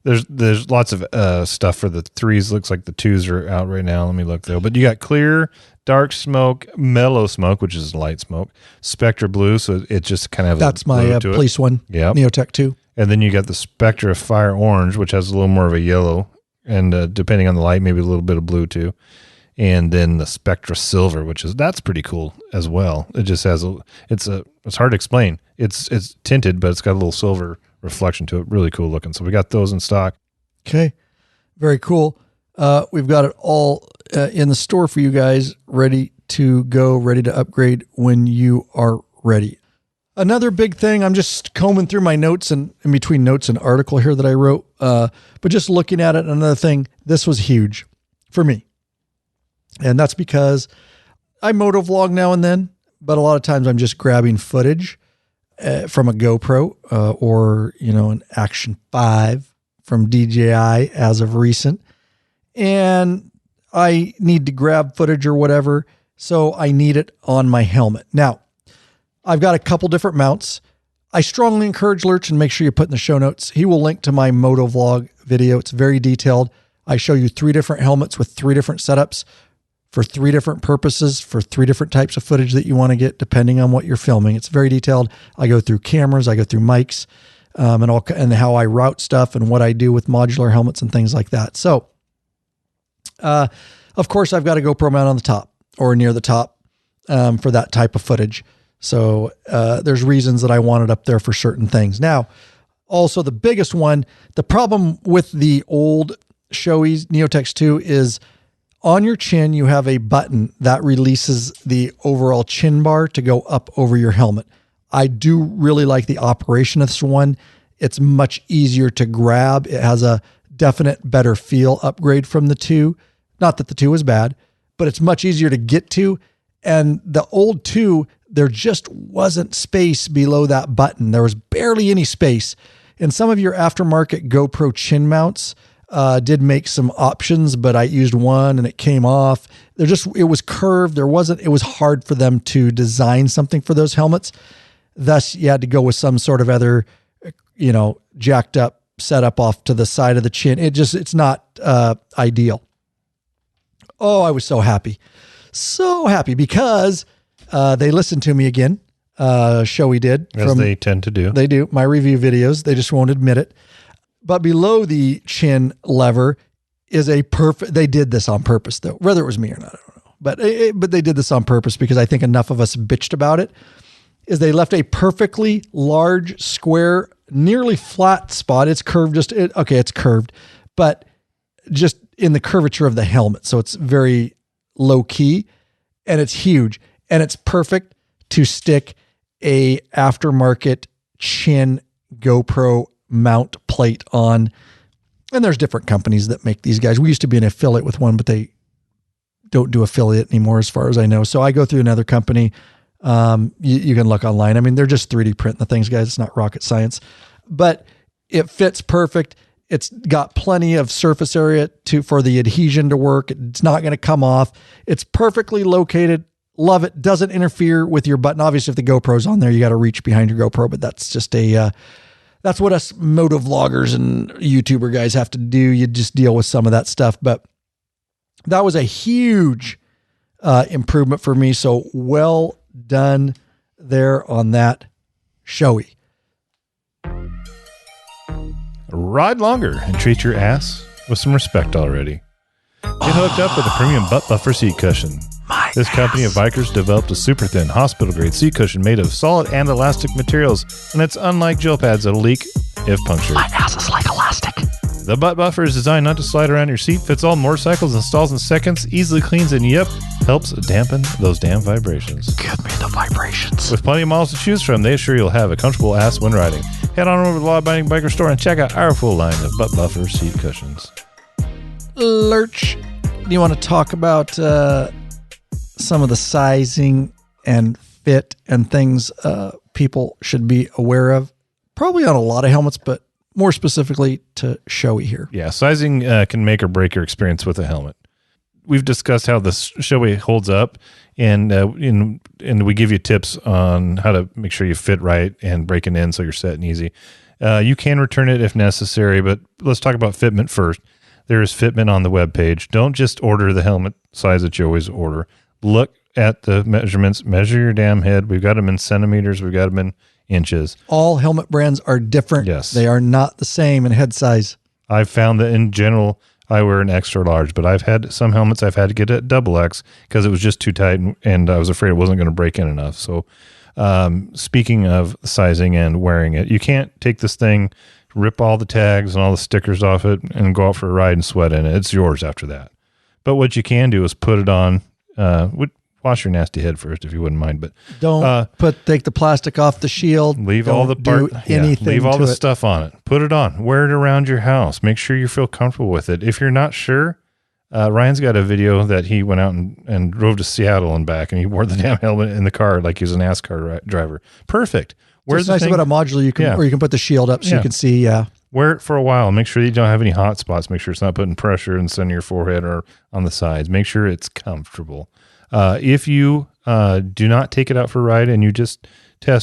There's lots of stuff for the 3s. Looks like the 2s are out right now. Let me look though. But you got clear, dark smoke, mellow smoke, which is light smoke, Spectra blue. So it just kind of that's my police one. Yeah, Neotec 2. And then you got the Spectra Fire Orange, which has a little more of a yellow, and depending on the light, maybe a little bit of blue too. And then the Spectra Silver, that's pretty cool as well. It just has it's hard to explain. It's tinted, but it's got a little silver reflection to it. Really cool looking. So we got those in stock. Okay. Very cool. We've got it all in the store for you guys, ready to go, ready to upgrade when you are ready. Another big thing, I'm just combing through my notes and in between notes and article here that I wrote, but just looking at it, another thing, this was huge for me. And that's because I motovlog now and then, but a lot of times I'm just grabbing footage from a GoPro or, an Action 5 from DJI as of recent. And I need to grab footage or whatever, so I need it on my helmet. Now, I've got a couple different mounts. I strongly encourage Lurch, and make sure you put in the show notes. He will link to my motovlog video. It's very detailed. I show you 3 different helmets with 3 different setups for 3 different purposes, for 3 different types of footage that you want to get, depending on what you're filming. It's very detailed. I go through cameras, I go through mics, and how I route stuff and what I do with modular helmets and things like that. So, of course, I've got a GoPro mount on the top or near the top for that type of footage. So there's reasons that I want it up there for certain things. Now, also the biggest one, the problem with the old Shoei Neotec 2 is on your chin, you have a button that releases the overall chin bar to go up over your helmet. I do really like the operation of this one. It's much easier to grab. It has a definite better feel upgrade from the 2. Not that the 2 is bad, but it's much easier to get to. And the old 2, there just wasn't space below that button. There was barely any space. And some of your aftermarket GoPro chin mounts did make some options, but I used one and it came off. It was curved. It was hard for them to design something for those helmets. Thus, you had to go with some sort of other, jacked up setup off to the side of the chin. It's not ideal. Oh, I was so happy because they listened to me again. Shoei did. As they tend to do. They do. My review videos, they just won't admit it. But below the chin lever is they did this on purpose though. Whether it was me or not, I don't know. But they did this on purpose because I think enough of us bitched about it, is they left a perfectly large, square, nearly flat spot. It's curved, it's curved, but just in the curvature of the helmet. So it's very low key and it's huge and it's perfect to stick a aftermarket chin GoPro mount plate on. And there's different companies that make these guys. We used to be an affiliate with one, but they don't do affiliate anymore as far as I know. So I go through another company. You can look online. I mean, they're just 3D printing the things, guys. It's not rocket science, but it fits perfect. It's got plenty of surface area for the adhesion to work. It's not going to come off. It's perfectly located. Love it. Doesn't interfere with your button. Obviously, if the GoPro's on there, you got to reach behind your GoPro, but that's just that's what us motovloggers and YouTuber guys have to do. You just deal with some of that stuff, but that was a huge improvement for me. So well done there on that, Shoei. Ride longer and treat your ass with some respect already. Get hooked up with a premium butt buffer seat cushion. This company of bikers developed a super thin hospital-grade seat cushion made of solid and elastic materials, and it's unlike gel pads that'll leak if punctured. My ass is like elastic. The butt buffer is designed not to slide around your seat, fits all motorcycles, installs in seconds, easily cleans, and yep, helps dampen those damn vibrations. Give me the vibrations. With plenty of models to choose from, they assure you'll have a comfortable ass when riding. Head on over to the Law-Abiding Biker store and check out our full line of butt buffer seat cushions. Lurch, do you want to talk about some of the sizing and fit and things people should be aware of? Probably on a lot of helmets, but more specifically to Shoei here. Yeah, sizing can make or break your experience with a helmet. We've discussed how the Shoei holds up, and we give you tips on how to make sure you fit right and break it in so you're set and easy. You can return it if necessary, but let's talk about fitment first. There is fitment on the webpage. Don't just order the helmet size that you always order. Look at the measurements. Measure your damn head. We've got them in centimeters. We've got them in inches. All helmet brands are different. Yes. They are not the same in head size. I've found that in general, I wear an extra large, but I've had some helmets I've had to get at XX because it was just too tight and I was afraid it wasn't going to break in enough. So speaking of sizing and wearing it, you can't take this thing, rip all the tags and all the stickers off it and go out for a ride and sweat in it. It's yours after that. But what you can do is put it on, wash your nasty head first if you wouldn't mind, but don't take the plastic off the shield. Leave don't all the part, anything. Leave all to the it. stuff on it. Put it on. Wear it around your house. Make sure you feel comfortable with it. If you're not sure, Ryan's got a video that he went out and drove to Seattle and back, and he wore the damn helmet in the car like he was a NASCAR driver. Perfect. Where's nice about a modular? You can or you can put the shield up so you can see. Yeah. Wear it for a while. Make sure you don't have any hot spots. Make sure it's not putting pressure in the center of your forehead or on the sides. Make sure it's comfortable. If you do not take it out for a ride and you just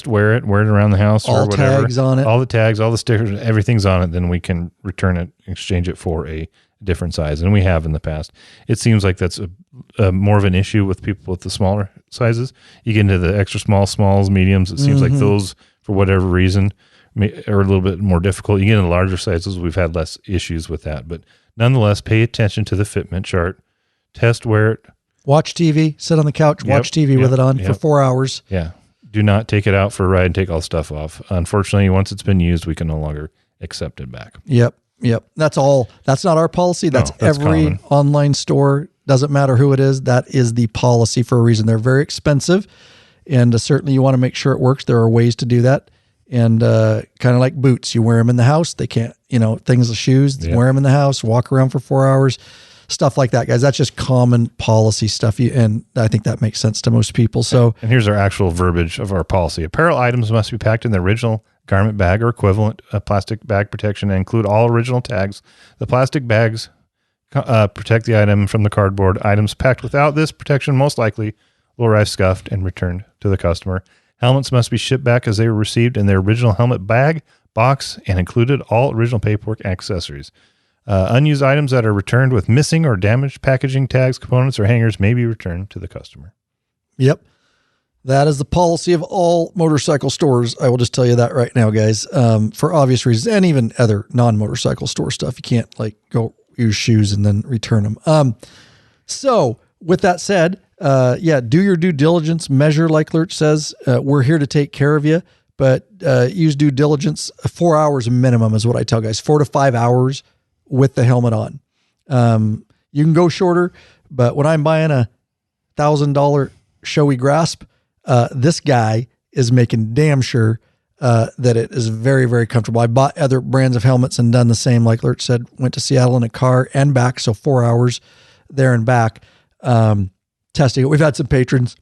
wear it around the house or whatever. All tags on it. All the tags, all the stickers, everything's on it, then we can return it, exchange it for a different size. And we have in the past. It seems like that's a more of an issue with people with the smaller sizes. You get into the extra smalls, mediums. It seems like those, for whatever reason, are a little bit more difficult. You get into larger sizes, we've had less issues with that. But nonetheless, pay attention to the fitment chart. Test wear it. Watch TV, sit on the couch, watch TV with it on for 4 hours. Yeah. Do not take it out for a ride and take all the stuff off. Unfortunately, once it's been used, we can no longer accept it back. Yep. That's all. That's not our policy. That's every common. Online store. Doesn't matter who it is. That is the policy for a reason. They're very expensive, and certainly you want to make sure it works. There are ways to do that. And kind of like boots, you wear them in the house. They can't, things like shoes, wear them in the house, walk around for 4 hours. Stuff like that, guys. That's just common policy stuff. And I think that makes sense to most people. So, and here's our actual verbiage of our policy. Apparel items must be packed in the original garment bag or equivalent plastic bag protection and include all original tags. The plastic bags protect the item from the cardboard. Items packed without this protection most likely will arrive scuffed and returned to the customer. Helmets must be shipped back as they were received in their original helmet bag, box, and included all original paperwork and accessories. Unused items that are returned with missing or damaged packaging, tags, components, or hangers may be returned to the customer. Yep. That is the policy of all motorcycle stores. I will just tell you that right now, guys, for obvious reasons, and even other non-motorcycle store stuff. You can't go use shoes and then return them. So with that said, do your due diligence, measure like Lurch says. We're here to take care of you, but use due diligence. 4 hours minimum is what I tell guys, 4 to 5 hours with the helmet on. You can go shorter, but when I'm buying a $1,000 Shoei Grasp, this guy is making damn sure that it is very, very comfortable. I bought other brands of helmets and done the same. Like Lurch said, went to Seattle in a car and back. So 4 hours there and back, testing it. We've had some patrons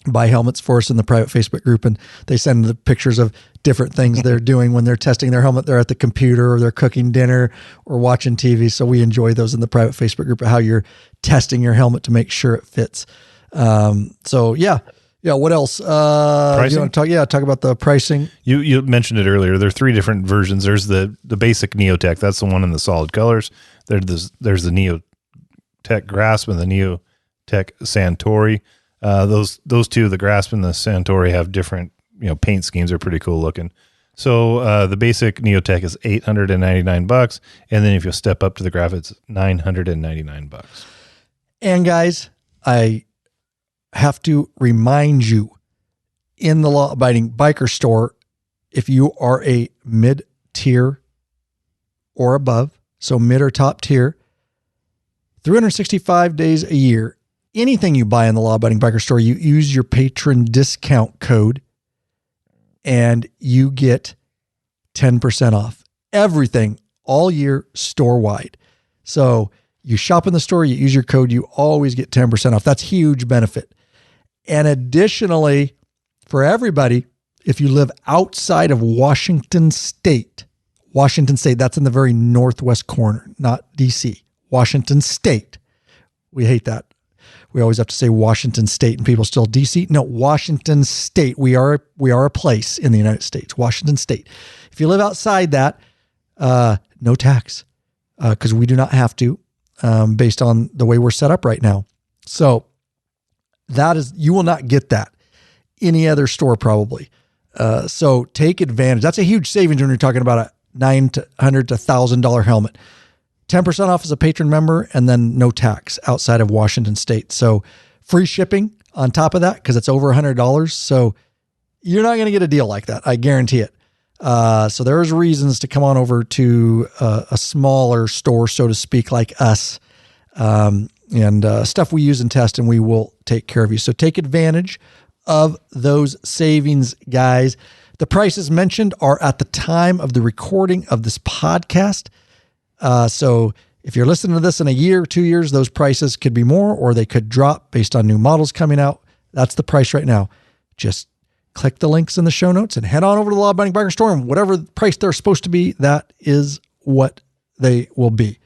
buy helmets for us in the private Facebook group, and they send the pictures of different things they're doing when they're testing their helmet. They're at the computer or they're cooking dinner or watching TV. So we enjoy those in the private Facebook group of how you're testing your helmet to make sure it fits. What else? Pricing? You want to talk about the pricing? You mentioned it earlier. There are 3 different versions. There's the basic Neotec. That's the one in the solid colors. There's the Neotec Grasp and the Neotec Santori. Those two, the Grasp and the Santori, have different paint schemes. Are pretty cool looking. So the basic Neotec is $899, and then if you step up to the Grasp, it's $999. And guys, I have to remind you, in the law-abiding biker store, if you are a mid-tier or above, So mid or top tier, 365 days a year. Anything you buy in the Law Abiding Biker store, you use your patron discount code and you get 10% off. Everything all year store-wide. So you shop in the store, you use your code, you always get 10% off. That's huge benefit. And additionally, for everybody, if you live outside of Washington State, that's in the very northwest corner, not DC, Washington State. We hate that. We always have to say Washington State and people still DC. No, Washington State. We are a place in the United States, Washington State. If you live outside that, no tax, because we do not have to, based on the way we're set up right now. So you will not get that any other store probably. So take advantage. That's a huge savings when you're talking about a $900 to $1,000 helmet. 10% off as a patron member, and then no tax outside of Washington State. So free shipping on top of that, because it's over $100. So you're not going to get a deal like that. I guarantee it. So there's reasons to come on over to a smaller store, so to speak, like us, and stuff we use and test, and we will take care of you. So take advantage of those savings, guys. The prices mentioned are at the time of the recording of this podcast. So if you're listening to this in a year, 2 years, those prices could be more, or they could drop based on new models coming out. That's the price right now. Just click the links in the show notes and head on over to the Law Abiding Biker store, and whatever price they're supposed to be, that is what they will be.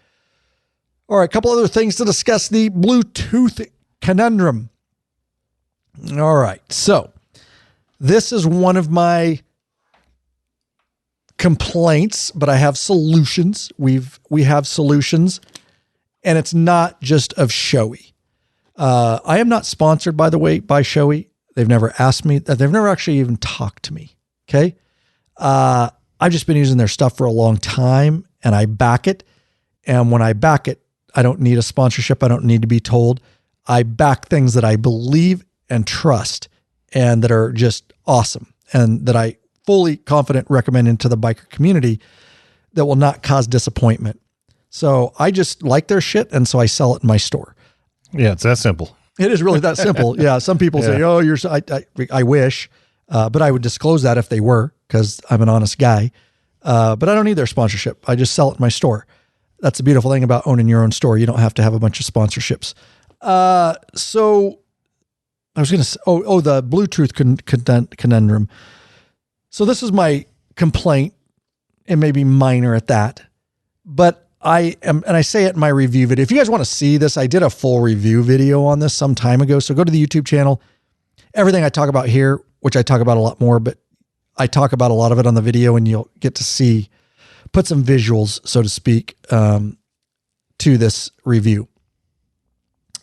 All right, a couple other things to discuss: the Bluetooth conundrum. All right, so this is one of my complaints, but I have solutions. We have solutions, and it's not just of Shoei. I am not sponsored, by the way, by Shoei. They've never asked me. They've never actually even talked to me. Okay. I've just been using their stuff for a long time, and I back it. And when I back it, I don't need a sponsorship. I don't need to be told. I back things that I believe and trust, and that are just awesome, and that I fully confident recommending to the biker community, that will not cause disappointment. So I just like their shit, and so I sell it in my store. Yeah, it's that simple. It is really that simple. Yeah, some people say, "Oh, I wish," but I would disclose that if they were, because I'm an honest guy. But I don't need their sponsorship. I just sell it in my store. That's the beautiful thing about owning your own store. You don't have to have a bunch of sponsorships. So I was going to say, the Bluetooth conundrum. So this is my complaint. It may be minor at that, but I am, and I say it in my review video. If you guys want to see this, I did a full review video on this some time ago. So go to the YouTube channel. Everything I talk about here, which I talk about a lot more, but I talk about a lot of it on the video, and you'll get to put some visuals, so to speak, to this review.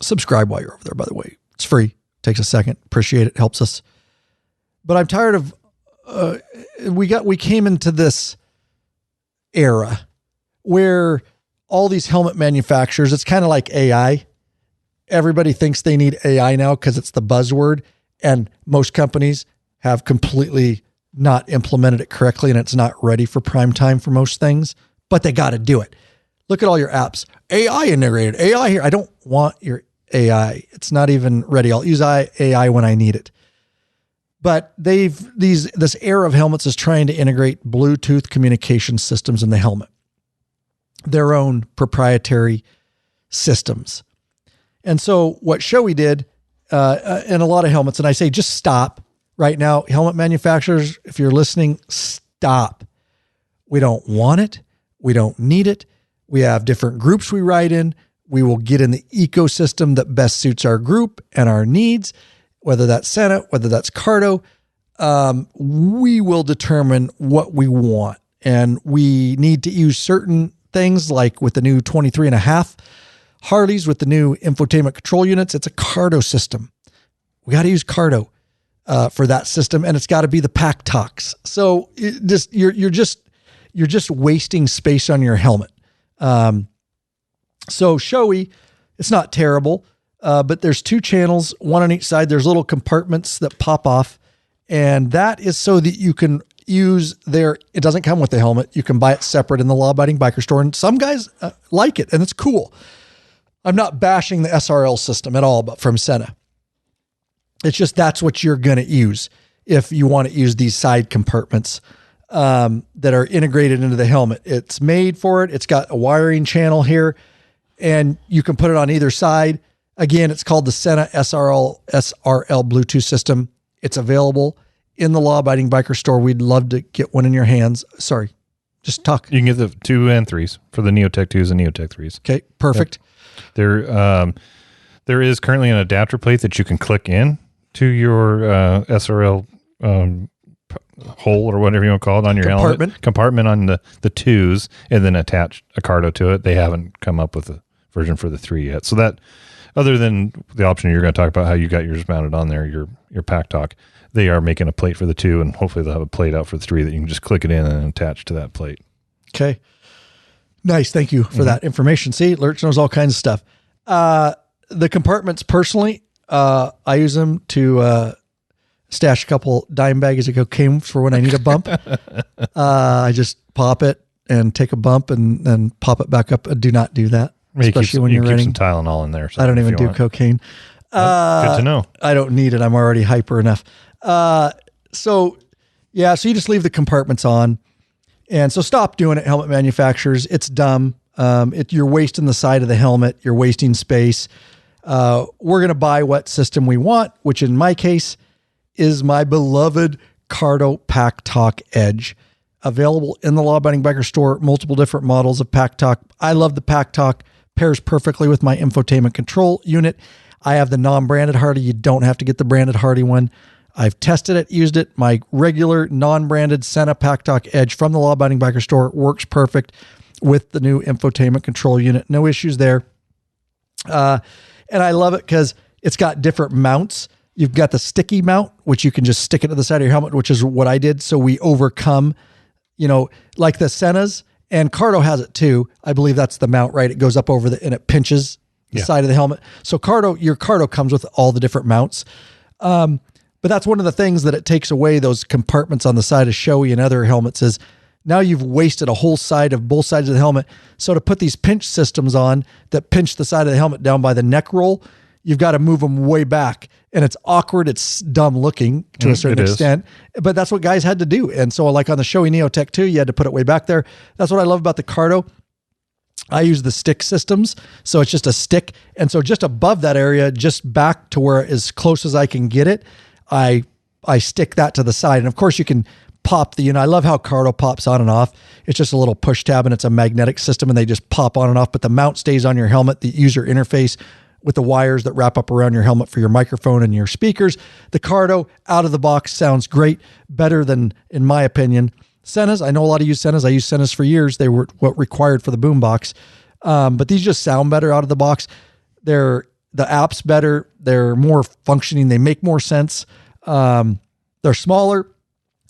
Subscribe while you're over there, by the way. It's free. Takes a second. Appreciate it. Helps us. But I'm tired of, we came into this era where all these helmet manufacturers, it's kind of like AI. Everybody thinks they need AI now because it's the buzzword, and most companies have completely not implemented it correctly, and it's not ready for prime time for most things, but they got to do it. Look at all your apps. AI integrated, AI here. I don't want your AI. It's not even ready. I'll use AI when I need it. But this era of helmets is trying to integrate Bluetooth communication systems in the helmet, their own proprietary systems. And so what Shoei did in a lot of helmets, and I say just stop right now, helmet manufacturers, if you're listening, stop. We don't want it. We don't need it. We have different groups we ride in. We will get in the ecosystem that best suits our group and our needs, whether that's Senate, whether that's Cardo. We will determine what we want. And we need to use certain things, like with the new 23.5 Harleys with the new infotainment control units. It's a Cardo system. We got to use Cardo for that system, and it's got to be the pack tox. So you're just wasting space on your helmet. So Shoei, it's not terrible, but there's 2 channels, one on each side. There's little compartments that pop off, and that is so that you can use it doesn't come with the helmet. You can buy it separate in the law-abiding biker store, and some guys like it, and it's cool. I'm not bashing the SRL system at all, but from Sena. It's just that's what you're going to use if you want to use these side compartments that are integrated into the helmet. It's made for it. It's got a wiring channel here, and you can put it on either side. Again, it's called the Sena SRL Bluetooth system. It's available in the law-abiding biker store. We'd love to get one in your hands. Sorry, just talk. You can get the 2 and 3s for the Neotec 2s and Neotec 3s. Okay, perfect. Yep. There is currently an adapter plate that you can click in to your SRL hole or whatever you want to call it on your compartment on the 2s, and then attach a Cardo to it. They haven't come up with a version for the 3 yet. So that, other than the option you're going to talk about how you got yours mounted on there, your Pack Talk, they are making a plate for the 2, and hopefully they'll have a plate out for the 3 that you can just click it in and attach to that plate. Okay. Nice. Thank you for that information. See, Lurch knows all kinds of stuff. The compartments, personally, I use them to stash a couple dime bags of cocaine for when I need a bump. I just pop it and take a bump and then pop it back up. I do not do that, especially when you're running. Keep some Tylenol in there. I don't even do cocaine. Good to know. I don't need it. I'm already hyper enough. So you just leave the compartments on. And so stop doing it, helmet manufacturers. It's dumb. You're wasting the side of the helmet. You're wasting space. We're going to buy what system we want, which in my case is my beloved Cardo Pack Talk Edge. Available in the law-abiding biker store, multiple different models of Pack Talk. I love the Pack Talk. Pairs perfectly with my infotainment control unit. I have the non-branded Hardy. You don't have to get the branded Hardy one. I've tested it, used it. My regular non-branded Sena Pack Talk Edge from the law-abiding biker store works perfect with the new infotainment control unit. No issues there. And I love it because it's got different mounts. You've got the sticky mount, which you can just stick it to the side of your helmet, which is what I did. So we overcome, like the Senas, and Cardo has it too. I believe that's the mount, right? It goes up over and it pinches the side of the helmet. So your Cardo comes with all the different mounts. But that's one of the things that it takes away those compartments on the side of Shoei and other helmets is now you've wasted a whole side of both sides of the helmet. So to put these pinch systems on that pinch the side of the helmet down by the neck roll, you've got to move them way back. And it's awkward. It's dumb looking to a certain extent, but that's what guys had to do. And so like on the Shoei Neotec 2, you had to put it way back there. That's what I love about the Cardo. I use the stick systems. So it's just a stick. And so just above that area, just back to where as close as I can get it, I stick that to the side. And of course you can pop I love how Cardo pops on and off. It's just a little push tab and it's a magnetic system and they just pop on and off, but the mount stays on your helmet, the user interface with the wires that wrap up around your helmet for your microphone and your speakers. The Cardo out of the box sounds great, better than, in my opinion, Senas. I know a lot of you use Senas. I used Senas for years. They were what required for the boombox. But these just sound better out of the box. The app's better. They're more functioning. They make more sense. They're smaller.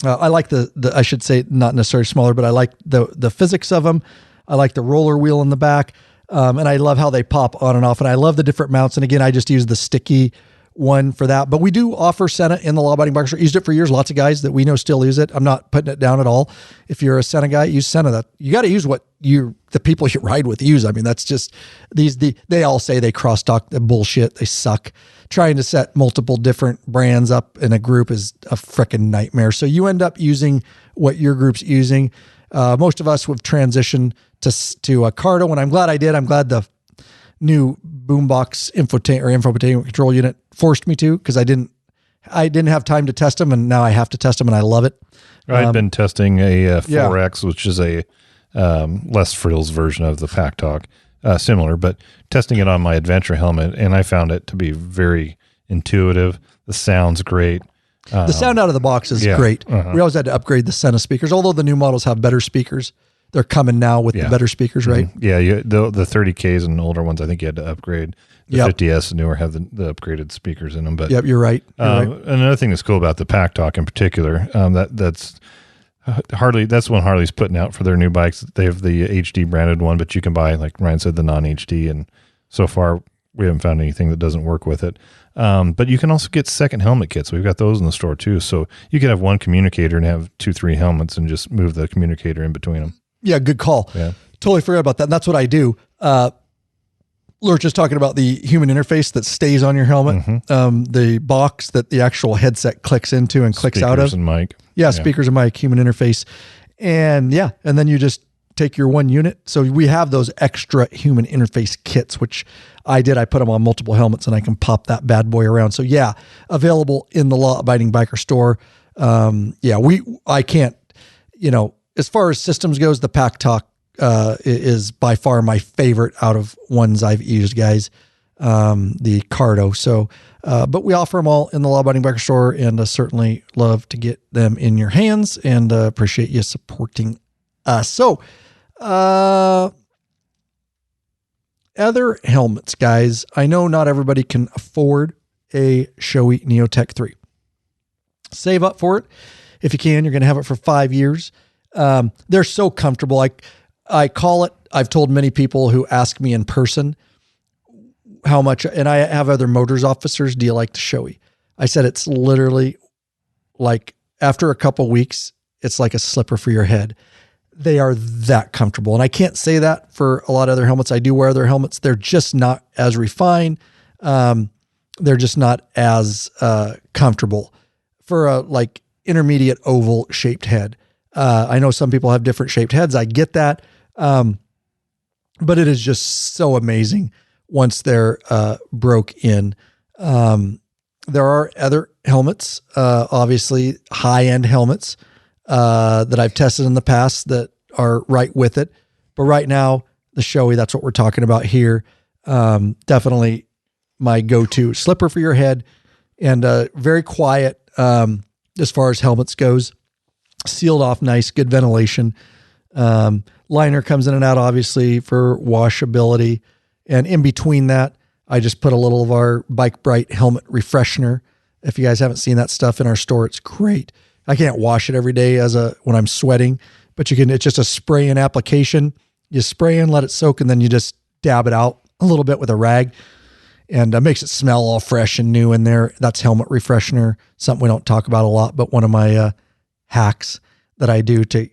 I like I should say not necessarily smaller, but I like the physics of them. I like the roller wheel in the back. And I love how they pop on and off. And I love the different mounts. And again, I just use the sticky one for that. But we do offer Sena in the law-abiding biker store. Used it for years. Lots of guys that we know still use it. I'm not putting it down at all. If you're a Sena guy, use Sena. That you got to use what the people you ride with use. I mean, that's just they all say they cross-talk the bullshit. They suck. Trying to set multiple different brands up in a group is a freaking nightmare. So you end up using what your group's using. Most of us would transition to a Cardo, and I'm glad I did. I'm glad the new boombox infotainment control unit forced me to, because I didn't have time to test them, and now I have to test them, and I love it. I've been testing a 4X, which is a less frills version of the Pack Talk, similar, but testing it on my adventure helmet, and I found it to be very intuitive. The sound's great. The sound out of the box is great. Uh-huh. We always had to upgrade the Sena speakers, although the new models have better speakers. They're coming now with the better speakers, right? Yeah, the 30Ks and older ones, I think you had to upgrade. The 50S and newer have the upgraded speakers in them. But you're right. Another thing that's cool about the Pack Talk in particular, that's one Harley's putting out for their new bikes. They have the HD branded one, but you can buy, like Ryan said, the non-HD. And so far, we haven't found anything that doesn't work with it. But you can also get second helmet kits. We've got those in the store too. So you can have one communicator and have 2-3 helmets and just move the communicator in between them. Yeah, good call. Yeah. Totally forgot about that. And that's what I do. Lurch is talking about the human interface that stays on your helmet, the box that the actual headset clicks into and clicks out of. Speakers and mic. Yeah, speakers and mic, human interface. And and then you just take your one unit. So we have those extra human interface kits, which I did. I put them on multiple helmets and I can pop that bad boy around. So available in the Law Abiding Biker store. I can't, as far as systems goes, the Pack Talk is by far my favorite out of ones I've used, guys. The Cardo. So, but we offer them all in the Law Abiding Biker store, and certainly love to get them in your hands, and appreciate you supporting us. So, other helmets, guys. I know not everybody can afford a Shoei Neotec 3. Save up for it. If you can, you're going to have it for 5 years. They're so comfortable. I call it, I've told many people who ask me in person how much, and I have other motors officers, do you like the Shoei? I said, it's literally like after a couple weeks, it's like a slipper for your head. They are that comfortable. And I can't say that for a lot of other helmets. I do wear other helmets. They're just not as refined. They're just not as comfortable for a like intermediate oval shaped head. I know some people have different shaped heads. I get that. But it is just so amazing once they're broke in. There are other helmets, obviously high-end helmets that I've tested in the past that are right with it. But right now, the Shoei, that's what we're talking about here. Definitely my go-to slipper for your head, and very quiet as far as helmets goes. Sealed off nice, good ventilation. Liner comes in and out, obviously, for washability. And in between that, I just put a little of our Bike Bright helmet refreshener. If you guys haven't seen that stuff in our store, it's great. I can't wash it every day when I'm sweating, but it's just a spray in application. You spray in, let it soak, and then you just dab it out a little bit with a rag, and makes it smell all fresh and new in there. That's helmet refreshener, something we don't talk about a lot, but one of my hacks that I do to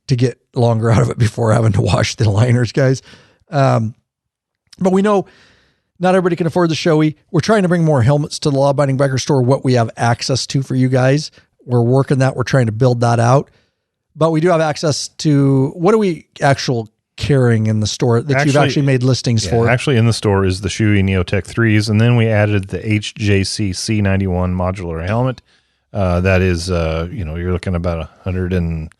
get longer out of it before having to wash the liners, guys. But we know not everybody can afford the Shoei. We're trying to bring more helmets to the Law Abiding Biker store, what we have access to for you guys. We're working that. We're trying to build that out. But we do have access to, what are we carrying in the store that you've actually made listings for? Actually in the store is the Shoei Neotec 3s, and then we added the HJC C91 modular helmet. That is, you're looking about $170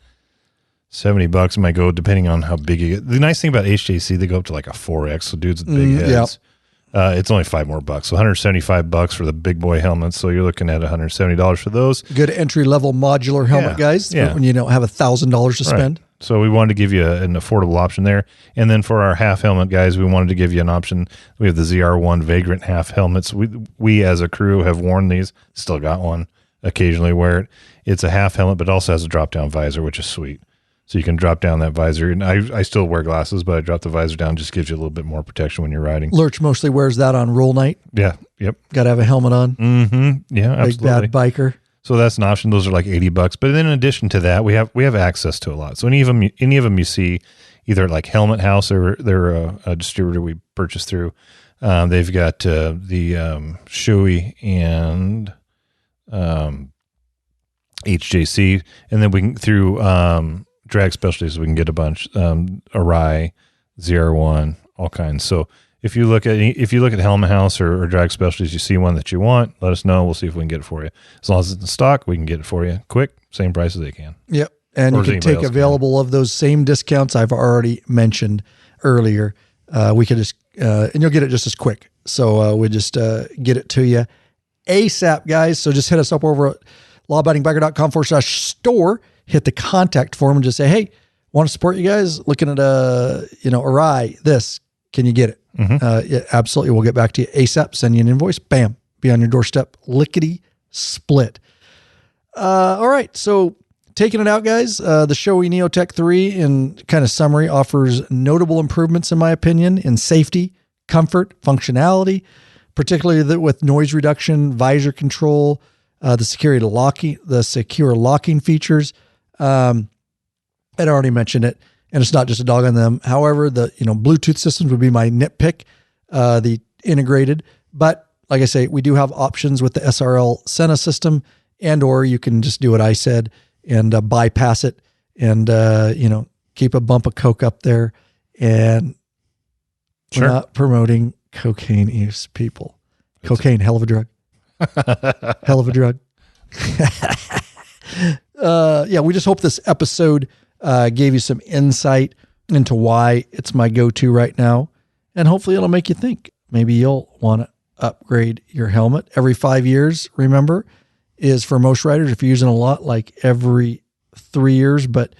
it might go, depending on how big you get. The nice thing about HJC, they go up to like a 4X, so dudes with big heads. Yep. It's only $5 more, so $175 for the big boy helmets. So you're looking at $170 for those. Good entry level modular helmet, guys. Yeah. When you don't have $1,000 to spend. So we wanted to give you an affordable option there. And then for our half helmet guys, we wanted to give you an option. We have the ZR1 Vagrant half helmets. We as a crew have worn these. Still got one. Occasionally wear it. It's a half helmet, but also has a drop down visor, which is sweet. So you can drop down that visor. And I still wear glasses, but I drop the visor down. Just gives you a little bit more protection when you're riding. Lurch mostly wears that on roll night. Yeah. Yep. Got to have a helmet on. Mm-hmm. Yeah, absolutely. Big bad biker. So that's an option. Those are like $80. But then in addition to that, we have access to a lot. So any of them you see, either like Helmet House or they're a distributor we purchased through. They've got the Shoei and HJC, and then we can through Drag Specialties we can get a bunch. Arai, ZR1, all kinds. So if you look at Helmet House or Drag Specialties, you see one that you want, let us know. We'll see if we can get it for you. As long as it's in stock, we can get it for you quick, same price as they can. Yep. And you can take available of those same discounts I've already mentioned earlier. We could just, and you'll get it just as quick. So we just get it to you ASAP, guys. So just hit us up over at lawabidingbiker.com/store. Hit the contact form and just say, hey, want to support you guys? Looking at Arai, this, can you get it? Mm-hmm. Yeah, absolutely. We'll get back to you ASAP. Send you an invoice. Bam. Be on your doorstep. Lickety split. All right. So taking it out, guys, the Shoei Neotec 3 in kind of summary offers notable improvements, in my opinion, in safety, comfort, functionality, particularly with noise reduction, visor control, the secure locking features. I'd already mentioned it, and it's not just a dog on them. However, the Bluetooth systems would be my nitpick, the integrated. But like I say, we do have options with the SRL Sena system, or you can just do what I said and bypass it and keep a bump of coke up there. And we're not promoting cocaine use, people. Cocaine, hell of a drug. Hell of a drug. We just hope this episode gave you some insight into why it's my go-to right now. And hopefully it'll make you think. Maybe you'll want to upgrade your helmet every 5 years. Remember, is for most riders, if you're using a lot, like every 3 years. But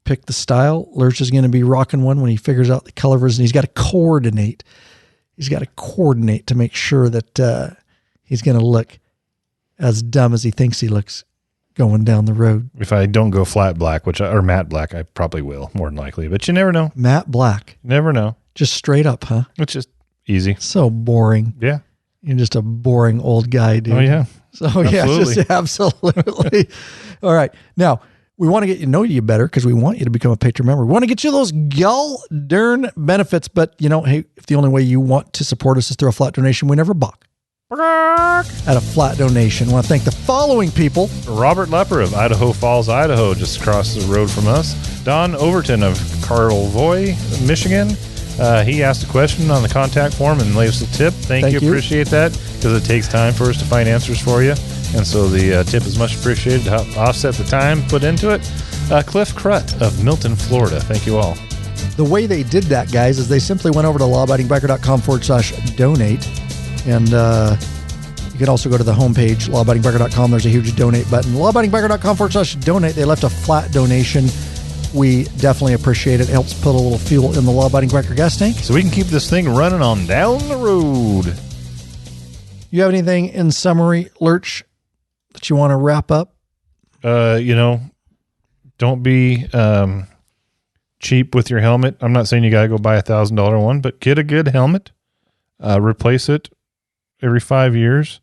pick the style. Lurch is going to be rocking one when he figures out the color version. He's got to coordinate. To make sure that he's going to look as dumb as he thinks he looks going down the road. If I don't go flat black, or matte black, I probably will, more than likely. But you never know. Matte black. Never know. Just straight up, huh? It's just easy. So boring. Yeah. You're just a boring old guy, dude. Oh, yeah. So, absolutely. All right. Now, we want to get you know you better because we want you to become a patron member. We want to get you those darn benefits. But, hey, if the only way you want to support us is through a flat donation, we never balk at a flat donation. I want to thank the following people. Robert Lepper of Idaho Falls, Idaho, just across the road from us. Don Overton of Carlvoy, Michigan. He asked a question on the contact form and leaves a tip. Thank you. Appreciate that because it takes time for us to find answers for you. And so the tip is much appreciated to help offset the time put into it. Cliff Crutt of Milton, Florida. Thank you all. The way they did that, guys, is they simply went over to lawabidingbiker.com/donate. And you can also go to the homepage, lawabidingbiker.com. There's a huge donate button. lawabidingbiker.com/donate. They left a flat donation. We definitely appreciate it. It helps put a little fuel in the Law Abiding Biker gas tank. So we can keep this thing running on down the road. You have anything in summary, Lurch, that you want to wrap up? Don't be cheap with your helmet. I'm not saying you got to go buy $1,000 one, but get a good helmet. Replace it every 5 years.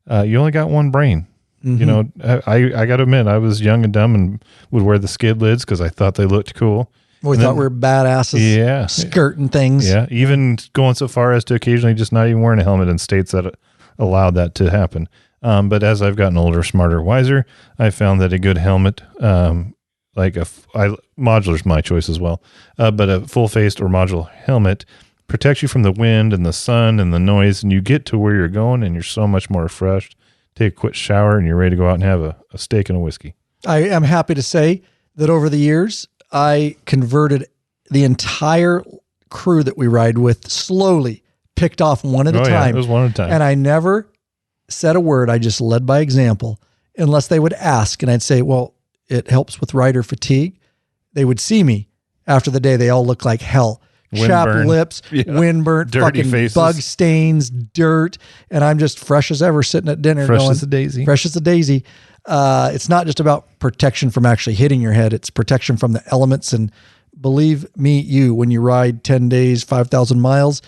You only got one brain. Mm-hmm. I got to admit, I was young and dumb and would wear the skid lids because I thought they looked cool. We thought we were badasses. Yeah. Skirting things. Yeah. Even going so far as to occasionally just not even wearing a helmet in states that allowed that to happen. But as I've gotten older, smarter, wiser, I found that a good helmet, modular's my choice as well, but a full-faced or modular helmet protects you from the wind and the sun and the noise, and you get to where you're going and you're so much more refreshed. Take a quick shower and you're ready to go out and have a steak and a whiskey. I am happy to say that over the years, I converted the entire crew that we ride with slowly, picked off one at a time. It was one at a time. And I never said a word. I just led by example, unless they would ask. And I'd say, well, it helps with rider fatigue. They would see me after the day. They all look like hell. Chapped lips, windburnt, dirty fucking faces, bug stains, dirt. And I'm just fresh as ever sitting at dinner. Fresh as a daisy. Fresh as a daisy. It's not just about protection from actually hitting your head. It's protection from the elements. And believe me, when you ride 10 days, 5,000 miles,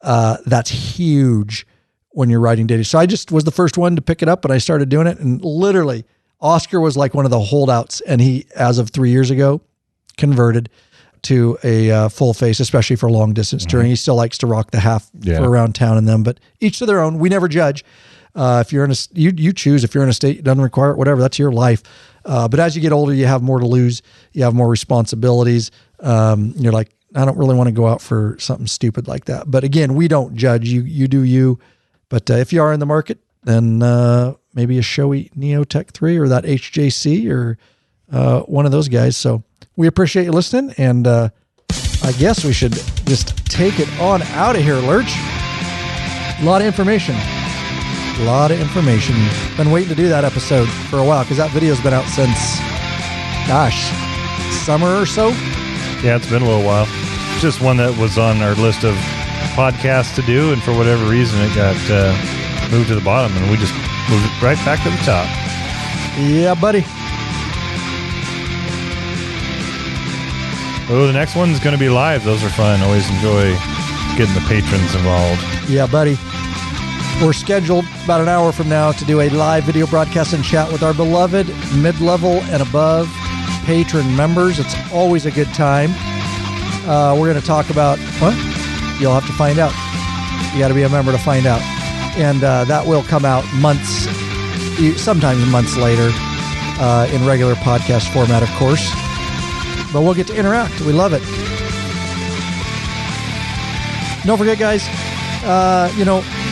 that's huge when you're riding daily. So I just was the first one to pick it up and I started doing it. And literally Oscar was like one of the holdouts. And he, as of 3 years ago, converted to a full face, especially for long distance touring. He still likes to rock the half for around town and them, but each to their own. We never judge. If you're in you choose, if you're in a state, it doesn't require it, whatever, that's your life. But as you get older, you have more to lose. You have more responsibilities. You're like, I don't really want to go out for something stupid like that. But again, we don't judge. You do you. But if you are in the market, then maybe a Shoei Neotec 3 or that HJC or one of those guys. So we appreciate you listening, and I guess we should just take it on out of here, Lurch. A lot of information. Been waiting to do that episode for a while because that video's been out since, summer or so. Yeah, it's been a little while. Just one that was on our list of podcasts to do, and for whatever reason, it got moved to the bottom, and we just moved it right back to the top. Yeah, buddy. Oh, the next one's going to be live. Those are fun. Always enjoy getting the patrons involved. Yeah, buddy. We're scheduled about an hour from now to do a live video broadcast and chat with our beloved mid-level and above patron members. It's always a good time. We're going to talk about, what? You'll have to find out. You got to be a member to find out. And that will come out sometimes months later in regular podcast format, of course. But we'll get to interact. We love it. Don't forget, guys,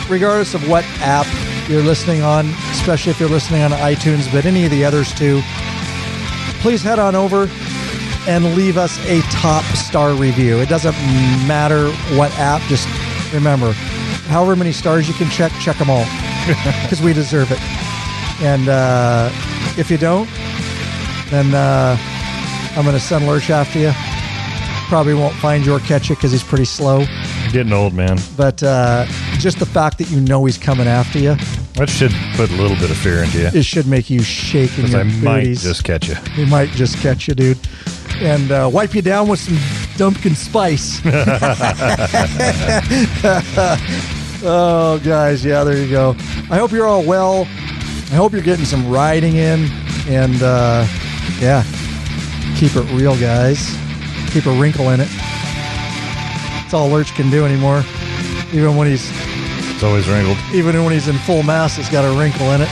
regardless of what app you're listening on, especially if you're listening on iTunes, but any of the others too, please head on over and leave us a top star review. It doesn't matter what app. Just remember, however many stars you can check them all, because we deserve it. And if you don't, then I'm going to send Lurch after you. Probably won't find you or catch you because he's pretty slow. Getting old, man. But just the fact that you know he's coming after you, that should put a little bit of fear into you. It should make you shake in your booties. Might just catch you. He might just catch you, dude. And wipe you down with some Dumpkin spice. Oh, guys. Yeah, there you go. I hope you're all well. I hope you're getting some riding in. And, yeah, keep it real, guys. Keep a wrinkle in it. That's all Lurch can do anymore. Even when it's always wrinkled. Even when he's in full mass, it's got a wrinkle in it.